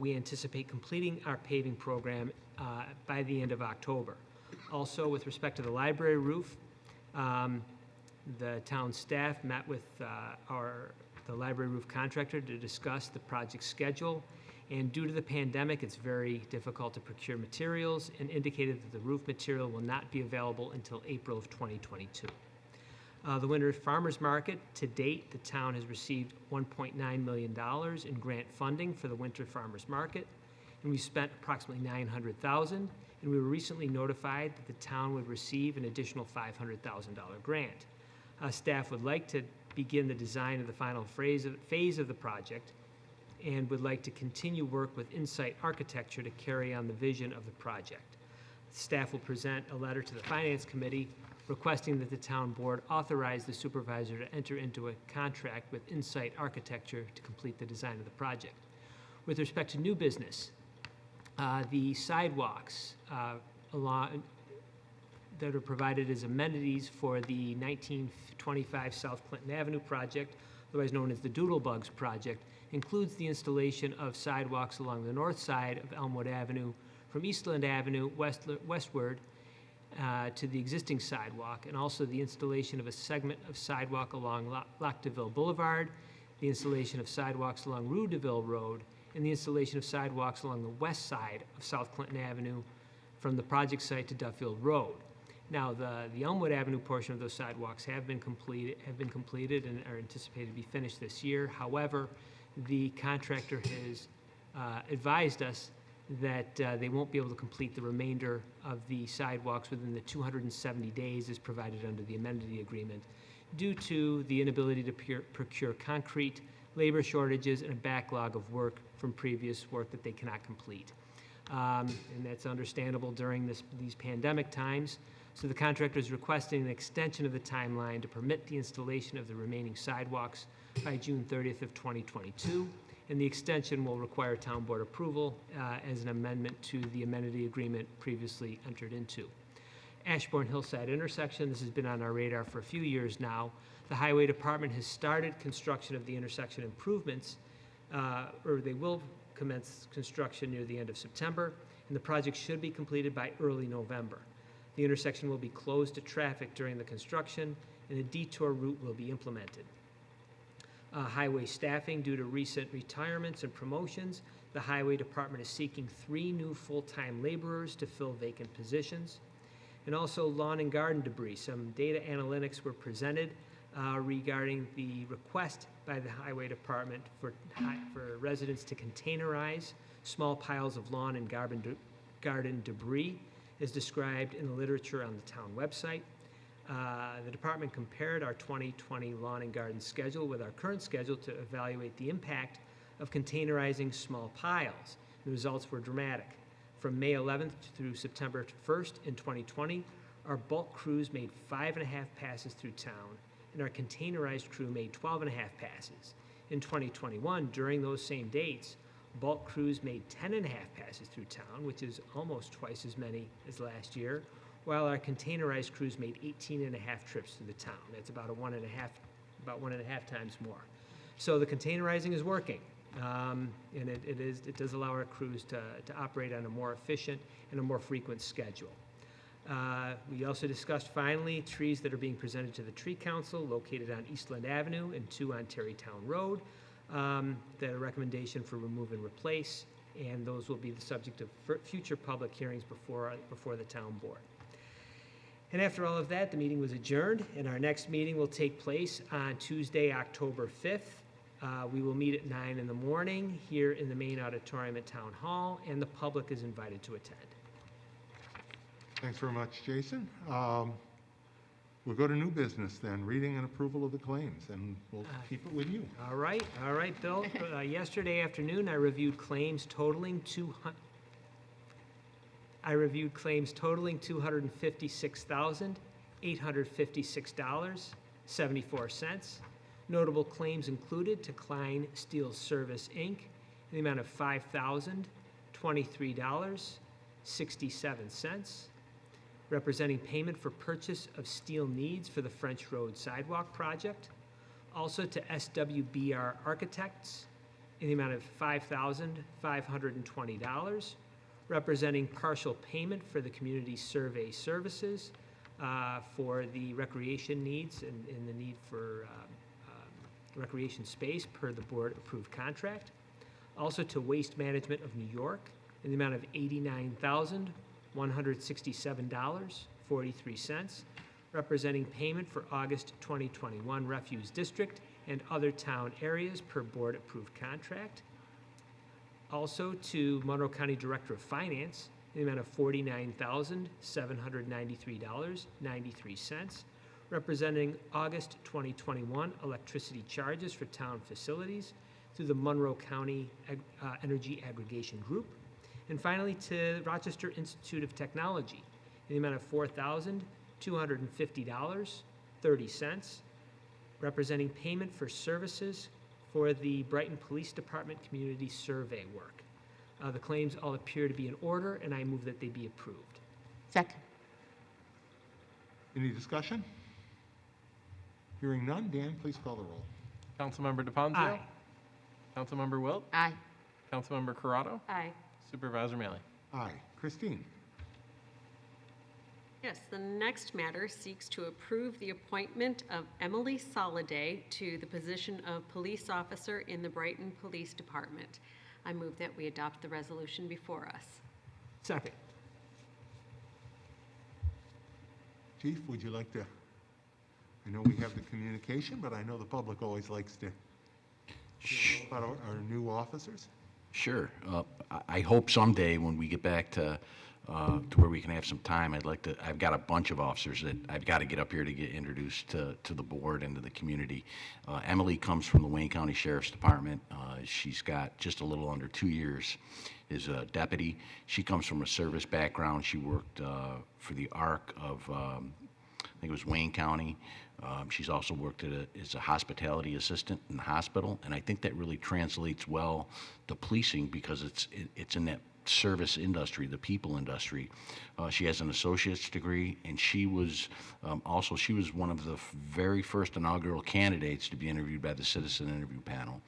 We anticipate completing our paving program by the end of October. Also, with respect to the library roof, the town staff met with the library roof contractor to discuss the project schedule, and due to the pandemic, it's very difficult to procure materials, and indicated that the roof material will not be available until April of 2022. The Winter Farmers Market, to date, the town has received $1.9 million in grant funding for the Winter Farmers Market, and we've spent approximately $900,000, and we were recently notified that the town would receive an additional $500,000 grant. Staff would like to begin the design of the final phase of the project, and would like to continue work with Insight Architecture to carry on the vision of the project. Staff will present a letter to the Finance Committee requesting that the town board authorize the supervisor to enter into a contract with Insight Architecture to complete the design of the project. With respect to new business, the sidewalks that are provided as amenities for the 1925 South Clinton Avenue project, otherwise known as the Doodlebugs project, includes the installation of sidewalks along the north side of Elmwood Avenue from Eastland Avenue westward to the existing sidewalk, and also the installation of a segment of sidewalk along Lac de Ville Boulevard, the installation of sidewalks along Rue de Ville Road, and the installation of sidewalks along the west side of South Clinton Avenue from the project site to Duffield Road. Now, the Elmwood Avenue portion of those sidewalks have been completed and are anticipated to be finished this year. However, the contractor has advised us that they won't be able to complete the remainder of the sidewalks within the 270 days as provided under the amenity agreement due to the inability to procure concrete, labor shortages, and a backlog of work from previous work that they cannot complete. And that's understandable during these pandemic times. So the contractor is requesting an extension of the timeline to permit the installation of the remaining sidewalks by June 30th of 2022. And the extension will require town board approval as an amendment to the amenity agreement previously entered into. Ashbourne Hillside intersection, this has been on our radar for a few years now. The Highway Department has started construction of the intersection improvements, or they will commence construction near the end of September, and the project should be completed by early November. The intersection will be closed to traffic during the construction, and a detour route will be implemented. Highway staffing, due to recent retirements and promotions, the Highway Department is seeking 3 new full-time laborers to fill vacant positions. And also lawn and garden debris. Some data analytics were presented regarding the request by the Highway Department for residents to containerize small piles of lawn and garden debris as described in the literature on the town website. The department compared our 2020 lawn and garden schedule with our current schedule to evaluate the impact of containerizing small piles. The results were dramatic. From May 11th through September 1st in 2020, our bulk crews made 5.5 passes through town, and our containerized crew made 12.5 passes. In 2021, during those same dates, bulk crews made 10.5 passes through town, which is almost twice as many as last year, while our containerized crews made 18.5 trips through the town. That's about 1.5 times more. So the containerizing is working. And it does allow our crews to operate on a more efficient and a more frequent schedule. We also discussed finally trees that are being presented to the Tree Council located on Eastland Avenue and 2 on Terrytown Road. The recommendation for remove and replace, and those will be the subject of future public hearings before the town board. And after all of that, the meeting was adjourned, and our next meeting will take place on Tuesday, October 5th. We will meet at 9 in the morning here in the main auditorium at Town Hall, and the public is invited to attend. Thanks very much, Jason. We'll go to new business then, reading and approval of the claims, and we'll keep it with you. All right, Bill. Yesterday afternoon, I reviewed claims totaling $256,856.74. Notable claims included to Klein Steel Service, Inc., in the amount of $5,023.67, representing payment for purchase of steel needs for the French Road Sidewalk Project. Also to SWBR Architects, in the amount of $5,520, representing partial payment for the community survey services for the recreation needs and the need for recreation space per the board-approved contract. Also to Waste Management of New York in the amount of $89,167.43, representing payment for August 2021 Refuse District and other town areas per board-approved contract. Also to Monroe County Director of Finance in the amount of $49,793.93, representing August 2021 electricity charges for town facilities through the Monroe County Energy Aggregation Group. And finally, to Rochester Institute of Technology in the amount of $4,250.30, representing payment for services for the Brighton Police Department community survey work. The claims all appear to be in order, and I move that they be approved. Second. Any discussion? Hearing none, Dan, please call the roll. Councilmember DePonzio? Aye. Councilmember Wilt? Aye. Councilmember Corrado? Aye. Supervisor Mealy? Aye. Christine? Yes, the next matter seeks to approve the appointment of Emily Soliday to the position of police officer in the Brighton Police Department. I move that we adopt the resolution before us. Second. Chief, would you like to, I know we have the communication, but I know the public always likes to hear about our new officers. Sure. I hope someday when we get back to where we can have some time, I've got a bunch of officers that I've got to get up here to get introduced to the board and to the community. Emily comes from the Wayne County Sheriff's Department. She's got just a little under 2 years as a deputy. She comes from a service background. She worked for the ARC of, I think it was Wayne County. She's also worked as a hospitality assistant in the hospital, and I think that really translates well to policing because it's in that service industry, the people industry. She has an associate's degree, and she was one of the very first inaugural candidates to be interviewed by the citizen interview panel.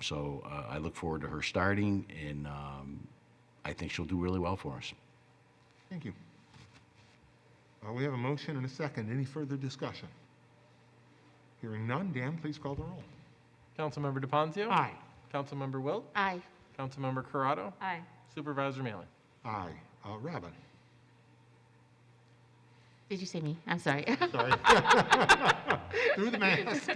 So I look forward to her starting, and I think she'll do really well for us. Thank you. We have a motion and a second. Any further discussion? Hearing none, Dan, please call the roll. Councilmember DePonzio? Aye. Councilmember Wilt? Aye. Councilmember Corrado? Aye. Supervisor Mealy? Aye. Robin? Did you say me? I'm sorry. Sorry. Through the mask.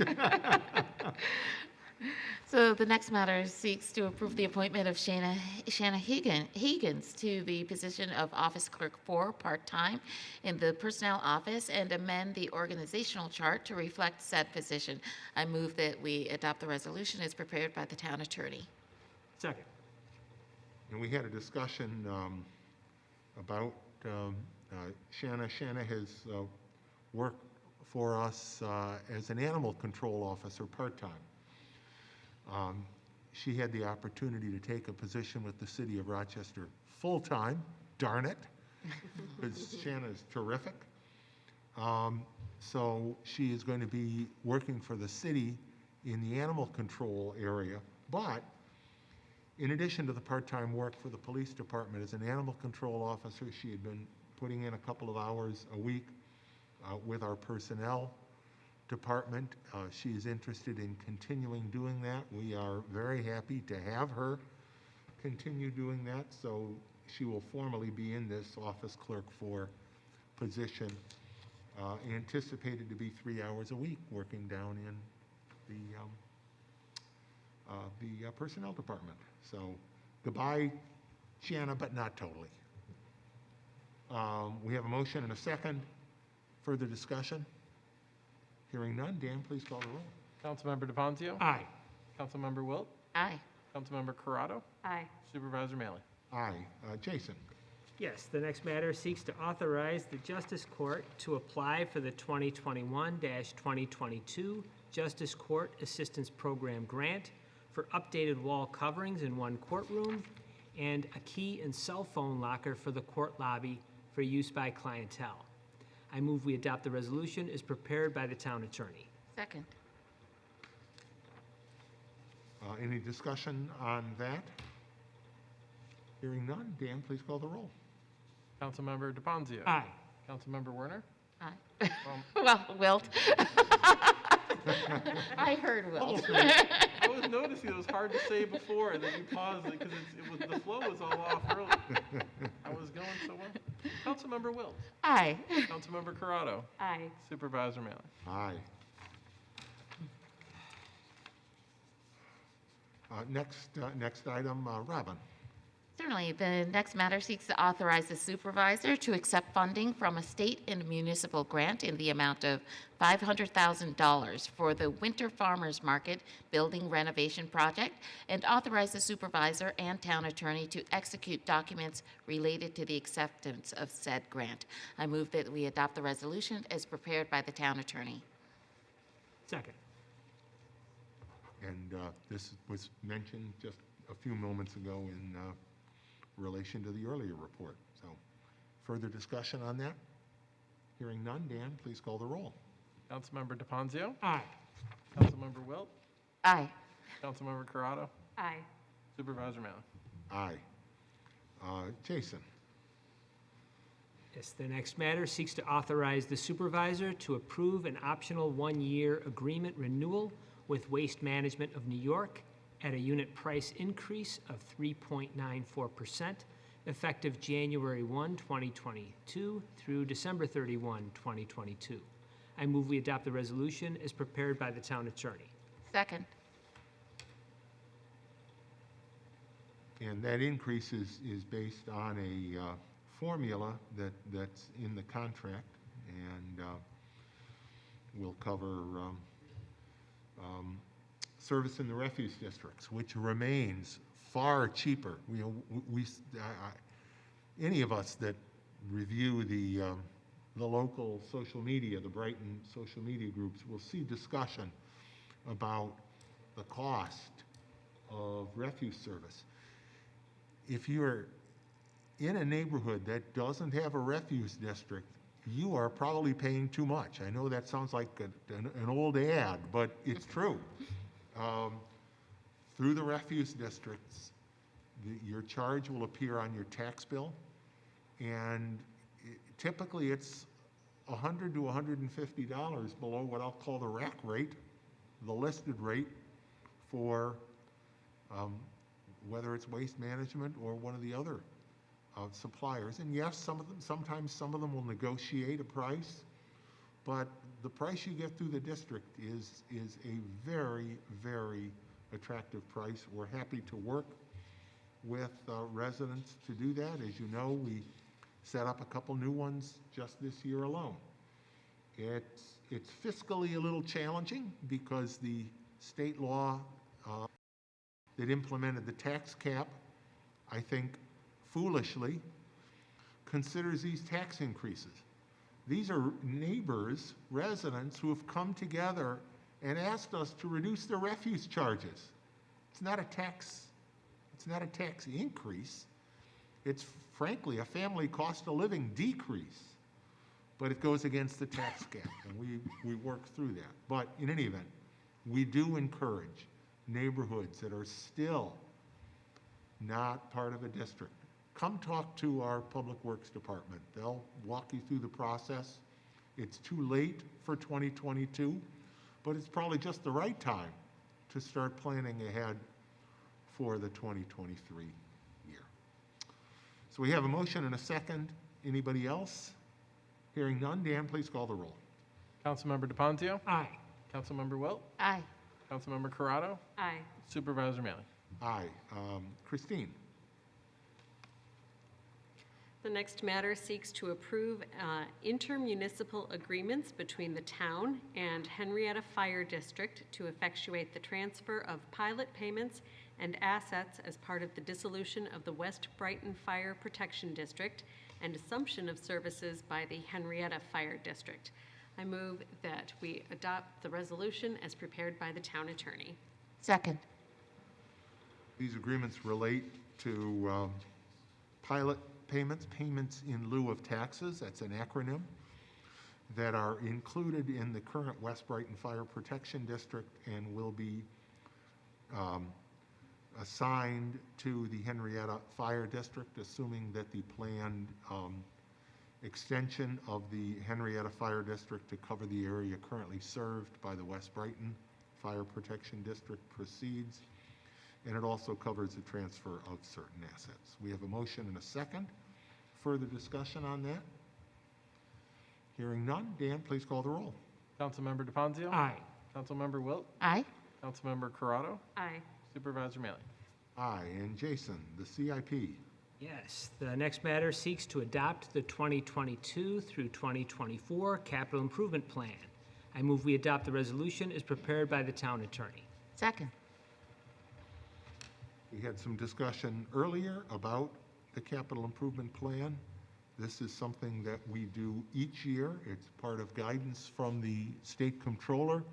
So the next matter seeks to approve the appointment of Shanna Higgins to the position of Office Clerk 4, part-time, in the Personnel Office and amend the organizational chart to reflect said position. I move that we adopt the resolution as prepared by the Town Attorney. Second. And we had a discussion about Shanna. Shanna has worked for us as an animal control officer part-time. She had the opportunity to take a position with the City of Rochester full-time, darn it, because Shanna is terrific. So she is going to be working for the city in the animal control area, but in addition to the part-time work for the police department as an animal control officer, she had been putting in a couple of hours a week with our personnel department. She is interested in continuing doing that. We are very happy to have her continue doing that, so she will formally be in this Office Clerk 4 position, anticipated to be 3 hours a week, working down in the personnel department. So goodbye, Shanna, but not totally. We have a motion and a second. Further discussion? Hearing none, Dan, please call the roll. Councilmember DePonzio? Aye. Councilmember Wilt? Aye. Councilmember Corrado? Aye. Supervisor Mealy? Aye. Jason? Yes, the next matter seeks to authorize the Justice Court to apply for the 2021-2022 Justice Court Assistance Program grant for updated wall coverings in one courtroom and a key and cell phone locker for the court lobby for use by clientele. I move we adopt the resolution as prepared by the Town Attorney. Second. Any discussion on that? Hearing none, Dan, please call the roll. Councilmember DePonzio? Aye. Councilmember Werner? Aye. Well, Wilt. I heard Wilt. I was noticing it was hard to say before, and then you paused it because the flow was all off early. I was going so well. Councilmember Wilt? Aye. Councilmember Corrado? Aye. Supervisor Mealy? Aye. Next item, Robin. Certainly. The next matter seeks to authorize the supervisor to accept funding from a state and municipal grant in the amount of $500,000 for the Winter Farmers Market Building Renovation Project and authorize the supervisor and town attorney to execute documents related to the acceptance of said grant. I move that we adopt the resolution as prepared by the town attorney. Second. And this was mentioned just a few moments ago in relation to the earlier report. So further discussion on that? Hearing none, Dan, please call the roll. Councilmember DePonzio? Aye. Councilmember Wilt? Aye. Councilmember Corrado? Aye. Supervisor Mealy? Aye. Jason? Yes, the next matter seeks to authorize the supervisor to approve an optional one-year agreement renewal with Waste Management of New York at a unit price increase of 3.94% effective January 1, 2022 through December 31, 2022. I move we adopt the resolution as prepared by the town attorney. Second. And that increase is based on a formula that's in the contract, and will cover service in the refuse districts, which remains far cheaper. Any of us that review the local social media, the Brighton social media groups, will see discussion about the cost of refuse service. If you're in a neighborhood that doesn't have a refuse district, you are probably paying too much. I know that sounds like an old ad, but it's true. Through the refuse districts, your charge will appear on your tax bill, and typically it's $100 to $150 below what I'll call the rack rate, the listed rate for whether it's Waste Management or one of the other suppliers. And yes, sometimes some of them will negotiate a price, but the price you get through the district is a very, very attractive price. We're happy to work with residents to do that. As you know, we set up a couple new ones just this year alone. It's fiscally a little challenging because the state law that implemented the tax cap, I think foolishly, considers these tax increases. These are neighbors, residents, who have come together and asked us to reduce their refuse charges. It's not a tax increase. It's frankly a family cost of living decrease, but it goes against the tax cap, and we work through that. But in any event, we do encourage neighborhoods that are still not part of a district. Come talk to our Public Works Department. They'll walk you through the process. It's too late for 2022, but it's probably just the right time to start planning ahead for the 2023 year. So we have a motion and a second. Anybody else? Hearing none, Dan, please call the roll. Councilmember DePonzio? Aye. Councilmember Wilt? Aye. Councilmember Corrado? Aye. Supervisor Manley? Aye. Christine? The next matter seeks to approve intermunicipal agreements between the town and Henrietta Fire District to effectuate the transfer of pilot payments and assets as part of the dissolution of the West Brighton Fire Protection District and assumption of services by the Henrietta Fire District. I move that we adopt the resolution as prepared by the town attorney. Second. These agreements relate to pilot payments in lieu of taxes, that's an acronym, that are included in the current West Brighton Fire Protection District and will be assigned to the Henrietta Fire District, assuming that the planned extension of the Henrietta Fire District to cover the area currently served by the West Brighton Fire Protection District proceeds, and it also covers the transfer of certain assets. We have a motion and a second. Further discussion on that? Hearing none, Dan, please call the roll. Councilmember DePonzio? Aye. Councilmember Wilt? Aye. Councilmember Corrado? Aye. Supervisor Manley? Aye. And Jason, the CIP. Yes, the next matter seeks to adopt the 2022 through 2024 capital improvement plan. I move we adopt the resolution as prepared by the town attorney. Second. We had some discussion earlier about the capital improvement plan. This is something that we do each year. It's part of guidance from the state comptroller,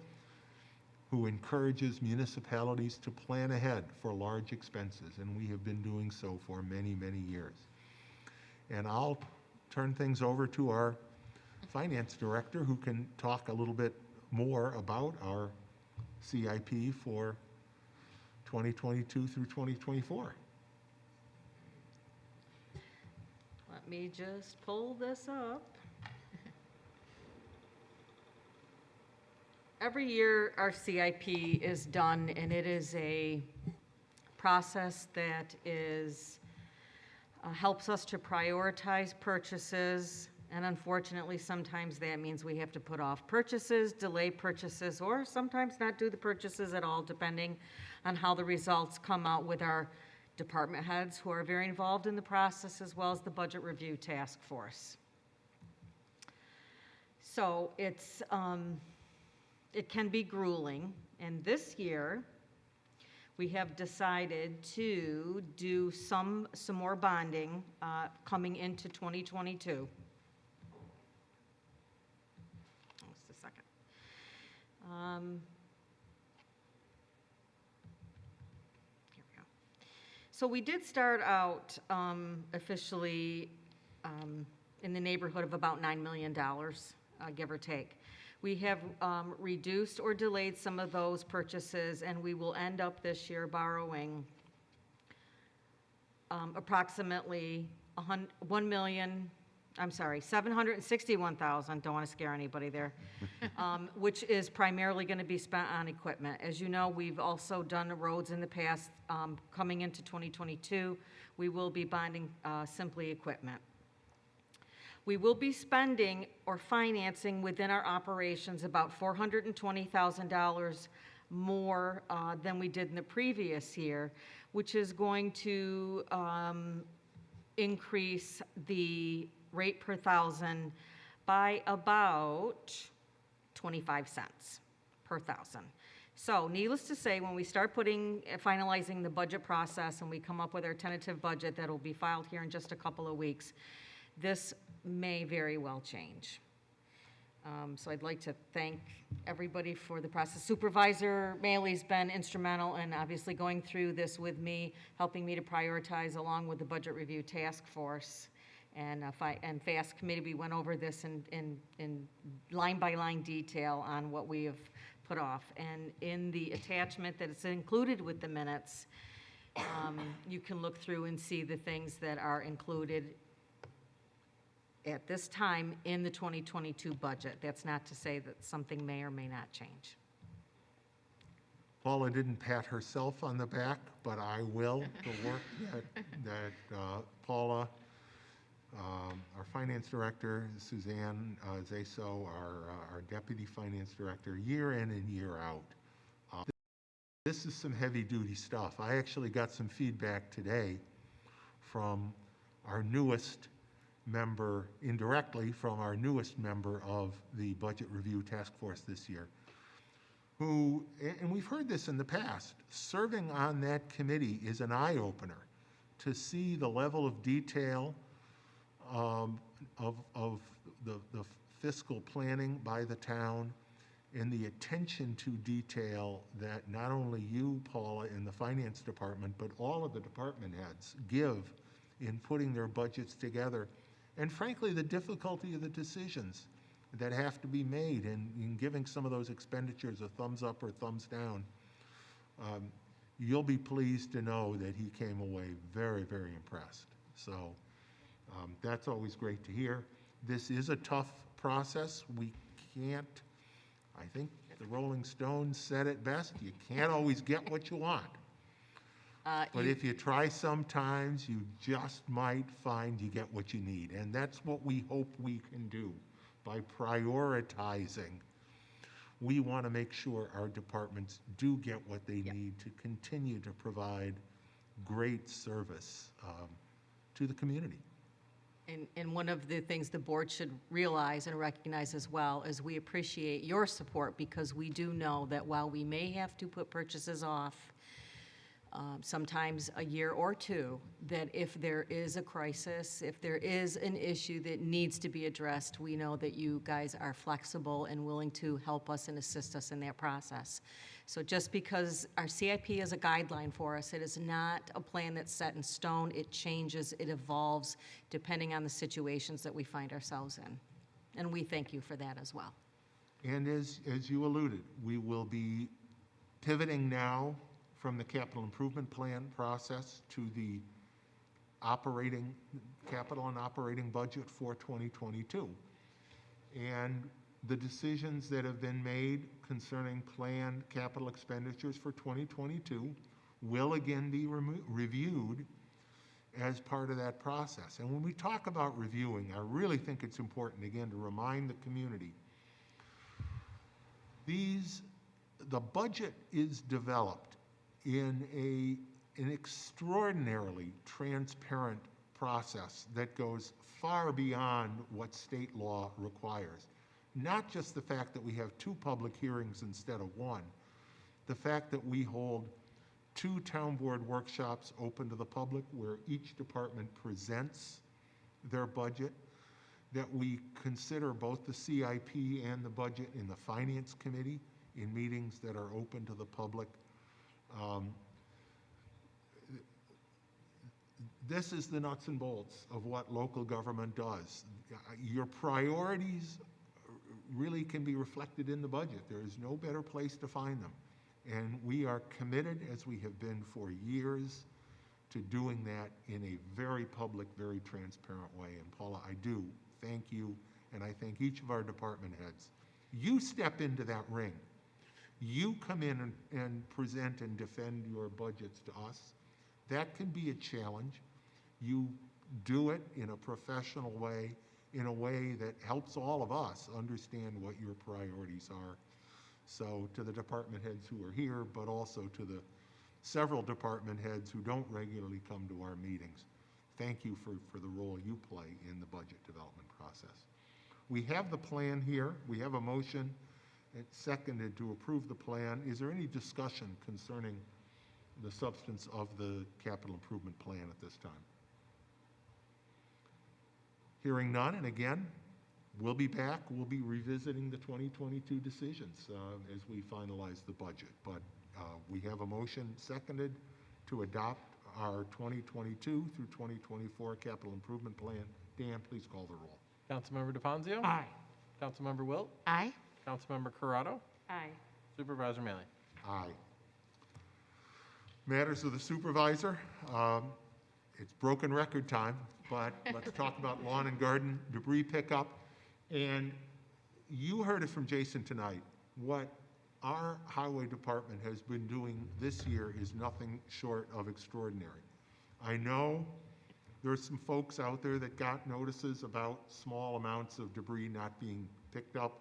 who encourages municipalities to plan ahead for large expenses, and we have been doing so for many, many years. And I'll turn things over to our finance director, who can talk a little bit more about our CIP for 2022 through 2024. Let me just pull this up. Every year, our CIP is done, and it is a process that is helps us to prioritize purchases, and unfortunately, sometimes that means we have to put off purchases, delay purchases, or sometimes not do the purchases at all, depending on how the results come out with our department heads who are very involved in the process, as well as the budget review task force. So it's, it can be grueling, and this year, we have decided to do some more bonding coming into 2022. Just a second. Here we go. So we did start out officially in the neighborhood of about $9 million, give or take. We have reduced or delayed some of those purchases, and we will end up this year borrowing approximately $761,000, don't want to scare anybody there, which is primarily going to be spent on equipment. As you know, we've also done roads in the past. Coming into 2022, we will be bonding simply equipment. We will be spending or financing within our operations about $420,000 more than we did in the previous year, which is going to increase the rate per thousand by about 25 cents per thousand. So needless to say, when we start finalizing the budget process and we come up with our tentative budget that will be filed here in just a couple of weeks, this may very well change. So I'd like to thank everybody for the process. Supervisor Maley's been instrumental in obviously going through this with me, helping me to prioritize along with the Budget Review Task Force and FAST Committee. We went over this in line-by-line detail on what we have put off. And in the attachment that is included with the minutes, you can look through and see the things that are included at this time in the 2022 budget. That's not to say that something may or may not change. Paula didn't pat herself on the back, but I will. The work that Paula, our finance director, Suzanne Zaso, our deputy finance director, year in and year out. This is some heavy-duty stuff. I actually got some feedback today from our newest member, indirectly from our newest member of the Budget Review Task Force this year, who, and we've heard this in the past, serving on that committee is an eye-opener to see the level of detail of the fiscal planning by the town and the attention to detail that not only you, Paula, in the finance department, but all of the department heads give in putting their budgets together. And frankly, the difficulty of the decisions that have to be made in giving some of those expenditures a thumbs up or thumbs down. You'll be pleased to know that he came away very, very impressed. So that's always great to hear. This is a tough process. We can't, I think the Rolling Stones said it best, you can't always get what you want. But if you try sometimes, you just might find you get what you need. And that's what we hope we can do by prioritizing. We want to make sure our departments do get what they need to continue to provide great service to the community. And one of the things the board should realize and recognize as well is we appreciate your support, because we do know that while we may have to put purchases off sometimes a year or two, that if there is a crisis, if there is an issue that needs to be addressed, we know that you guys are flexible and willing to help us and assist us in that process. So just because our CIP is a guideline for us, it is not a plan that's set in stone. It changes, it evolves depending on the situations that we find ourselves in. And we thank you for that as well. And as you alluded, we will be pivoting now from the capital improvement plan process to the operating, capital and operating budget for 2022. And the decisions that have been made concerning planned capital expenditures for 2022 will again be reviewed as part of that process. And when we talk about reviewing, I really think it's important, again, to remind the community, the budget is developed in an extraordinarily transparent process that goes far beyond what state law requires. Not just the fact that we have 2 public hearings instead of 1, the fact that we hold 2 town board workshops open to the public where each department presents their budget, that we consider both the CIP and the budget in the Finance Committee in meetings that are open to the public. This is the nuts and bolts of what local government does. Your priorities really can be reflected in the budget. There is no better place to find them. And we are committed, as we have been for years, to doing that in a very public, very transparent way. And Paula, I do thank you, and I thank each of our department heads. You step into that ring. You come in and present and defend your budgets to us. That can be a challenge. You do it in a professional way, in a way that helps all of us understand what your priorities are. So to the department heads who are here, but also to the several department heads who don't regularly come to our meetings, thank you for the role you play in the budget development process. We have the plan here. We have a motion seconded to approve the plan. Is there any discussion concerning the substance of the capital improvement plan at this time? Hearing none, and again, we'll be back. We'll be revisiting the 2022 decisions as we finalize the budget. But we have a motion seconded to adopt our 2022 through 2024 capital improvement plan. Dan, please call the roll. Councilmember DeFazio? Aye. Councilmember Wilt? Aye. Councilmember Corrado? Aye. Supervisor Mealy? Aye. Matters of the supervisor. It's broken record time, but let's talk about lawn and garden debris pickup. And you heard it from Jason tonight. What our highway department has been doing this year is nothing short of extraordinary. I know there's some folks out there that got notices about small amounts of debris not being picked up.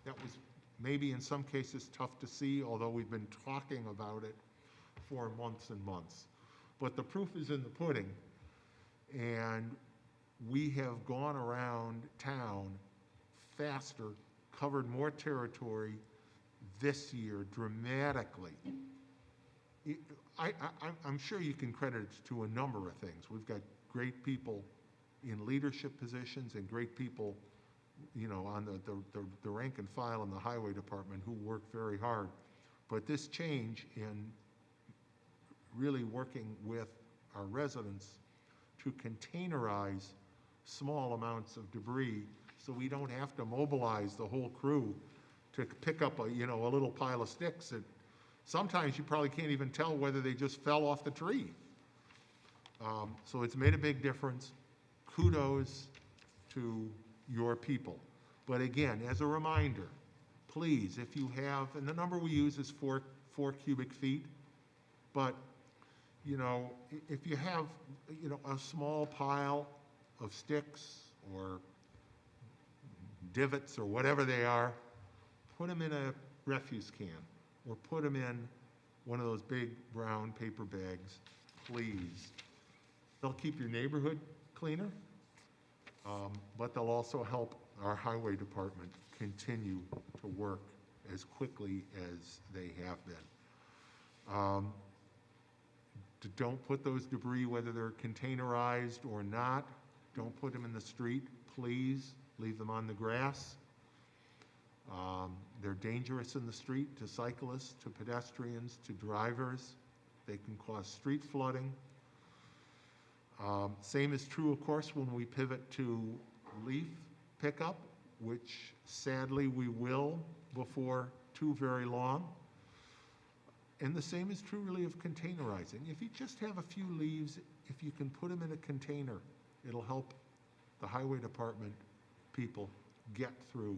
That was maybe in some cases tough to see, although we've been talking about it for months and months. But the proof is in the pudding, and we have gone around town faster, covered more territory this year dramatically. I'm sure you can credit it to a number of things. We've got great people in leadership positions and great people, you know, on the rank and file in the highway department who work very hard. But this change in really working with our residents to containerize small amounts of debris so we don't have to mobilize the whole crew to pick up a little pile of sticks that sometimes you probably can't even tell whether they just fell off the tree. So it's made a big difference. Kudos to your people. But again, as a reminder, please, if you have, and the number we use is 4 cubic feet, but if you have, a small pile of sticks or divots or whatever they are, put them in a refuse can or put them in one of those big brown paper bags, please. They'll keep your neighborhood cleaner, but they'll also help our highway department continue to work as quickly as they have been. Don't put those debris, whether they're containerized or not, don't put them in the street, please. Leave them on the grass. They're dangerous in the street to cyclists, to pedestrians, to drivers. They can cause street flooding. Same is true, of course, when we pivot to leaf pickup, which sadly we will before too very long. And the same is true really of containerizing. If you just have a few leaves, if you can put them in a container, it'll help the highway department people get through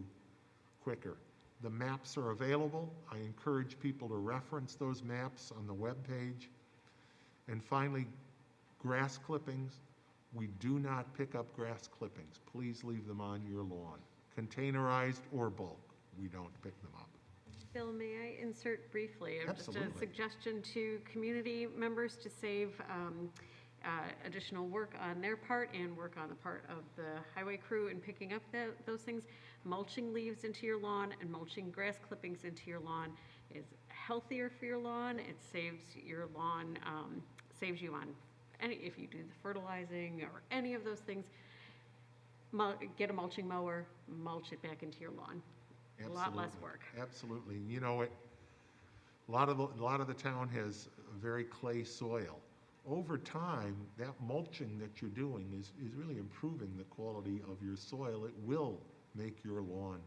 quicker. The maps are available. I encourage people to reference those maps on the webpage. And finally, Grass clippings, we do not pick up grass clippings. Please leave them on your lawn. Containerized or bulk, we don't pick them up. Bill, may I insert briefly? Just Absolutely. a suggestion to community members to save additional work on their part and work on the part of the highway crew in picking up those things. Mulching leaves into your lawn and mulching grass clippings into your lawn is healthier for your lawn. It saves your lawn, saves you on if you do the fertilizing or any of those things. Get a mulching mower, mulch it back into your lawn. A lot less work. Absolutely. You know, a lot of the town has very clay soil. Over time, that mulching that you're doing is really improving the quality of your soil. It will make your lawn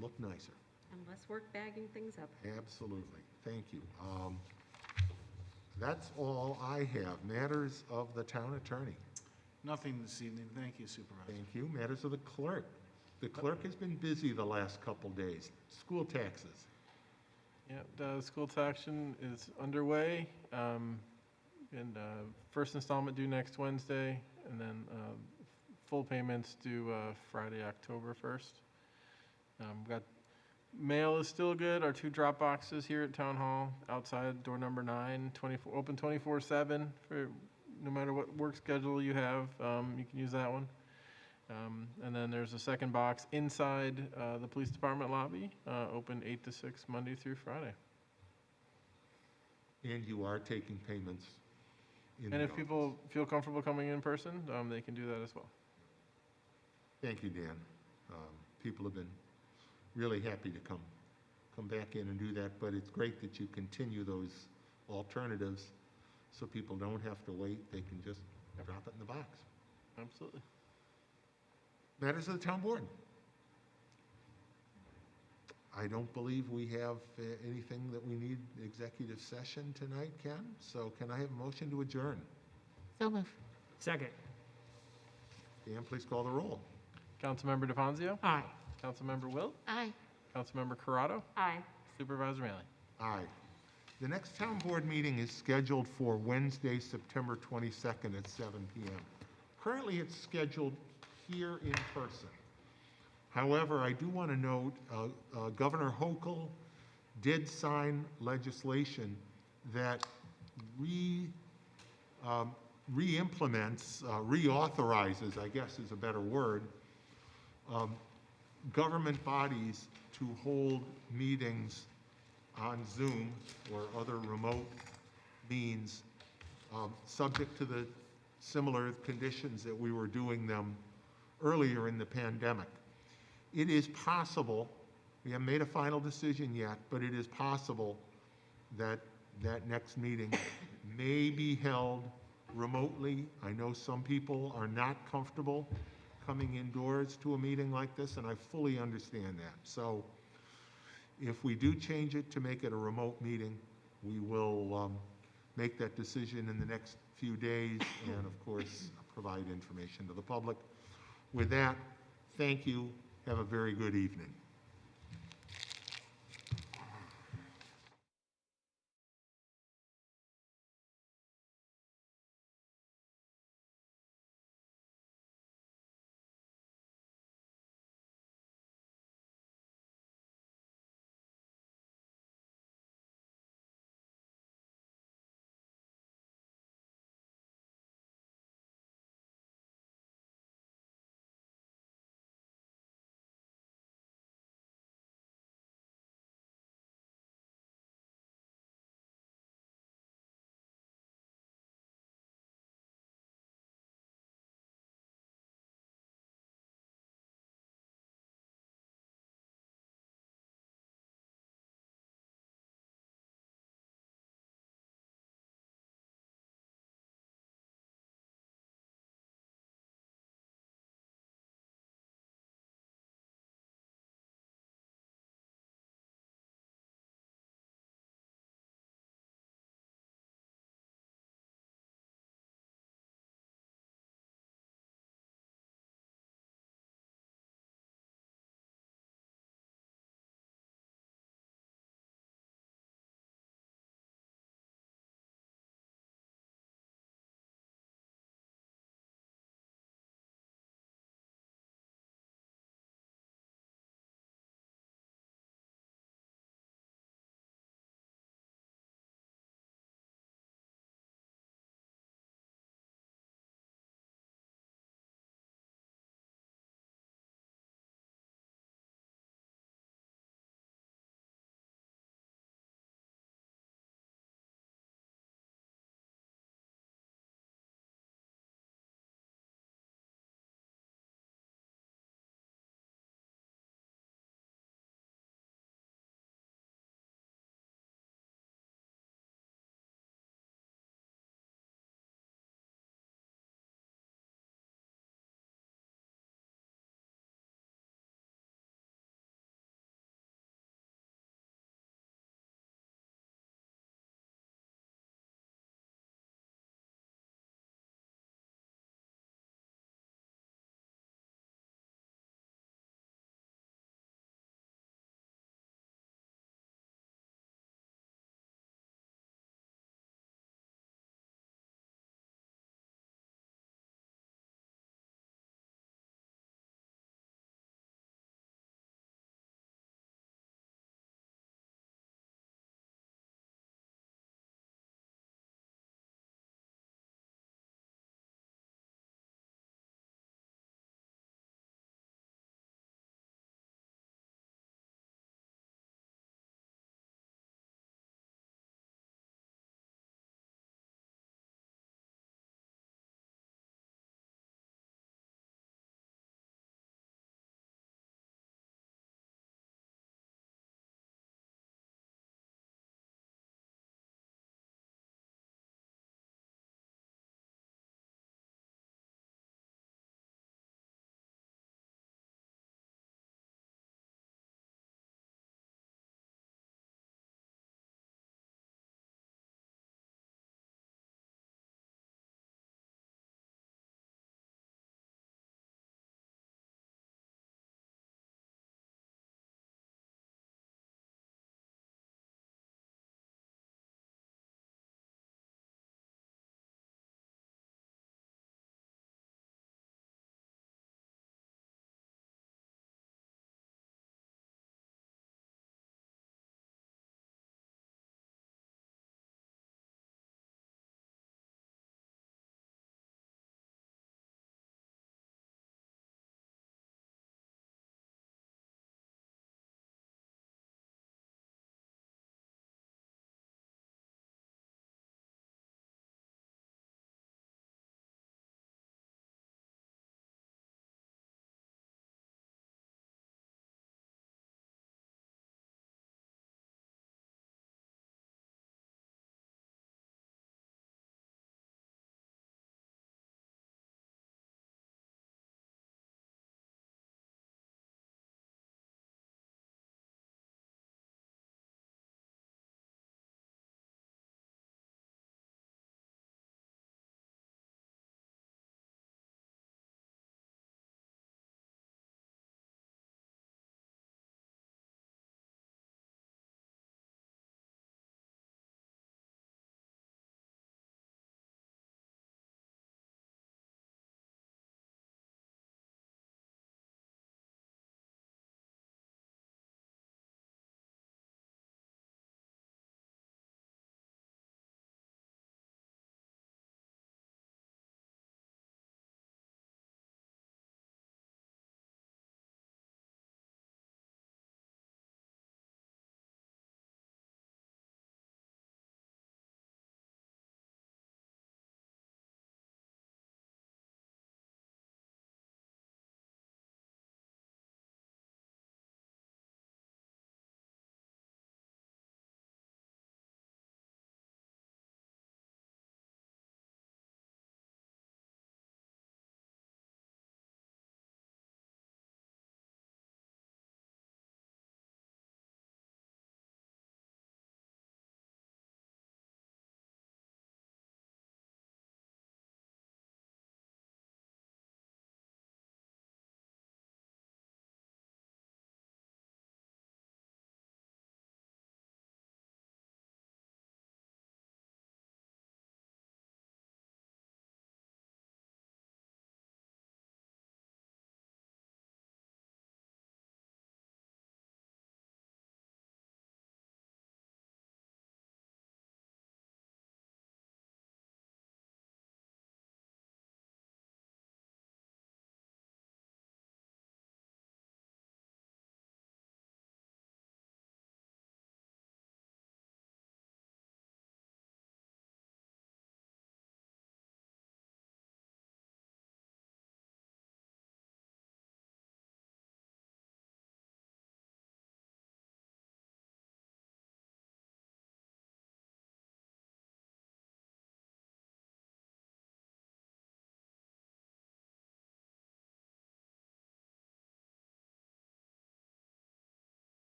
look nicer. And less work bagging things up. Absolutely. Thank you. That's all I have. Matters of the town attorney. Nothing this evening. Thank you, Supervisor. Thank you. Matters of the clerk. The clerk has been busy the last couple days. School taxes. Yep, the school taxation is underway, first installment due next Wednesday, and then full payments due Friday, October 1st. Got mail is still good. Our 2 drop boxes here at Town Hall, outside door number 9, open 24/7 for no matter what work schedule you have. You can use that one. And then there's a second box inside the police department lobby, open 8 to 6 Monday through Friday. And you are taking payments in And the if people feel comfortable coming in person, they can do that as well. Thank you, Dan. People have been really happy to come back in and do that, but it's great that you continue those alternatives so people don't have to wait. They can just drop it in the box. Absolutely. Matters of the town board. I don't believe we have anything that we need executive session tonight, Ken. So can I have a motion to adjourn? So move. Second. Dan, please call the roll. Councilmember DeFonzio? Aye. Councilmember Wilt? Aye. Councilmember Corrado? Aye. Supervisor Manley? Aye. The next town board meeting is scheduled for Wednesday, September 22nd at 7 p.m. Currently, it's scheduled here in person. However, I do want to note Governor Hochul did sign legislation that re-implements, reauthorizes, I guess is a better word, government bodies to hold meetings on Zoom or other remote means, subject to the similar conditions that we were doing them earlier in the pandemic. It is possible, we haven't made a final decision yet, but it is possible that that next meeting may be held remotely. I know some people are not comfortable coming indoors to a meeting like this, and I fully understand that. So if we do change it to make it a remote meeting, we will make that decision in the next few days and, of course, provide information to the public. With that, thank you. Have a very good evening.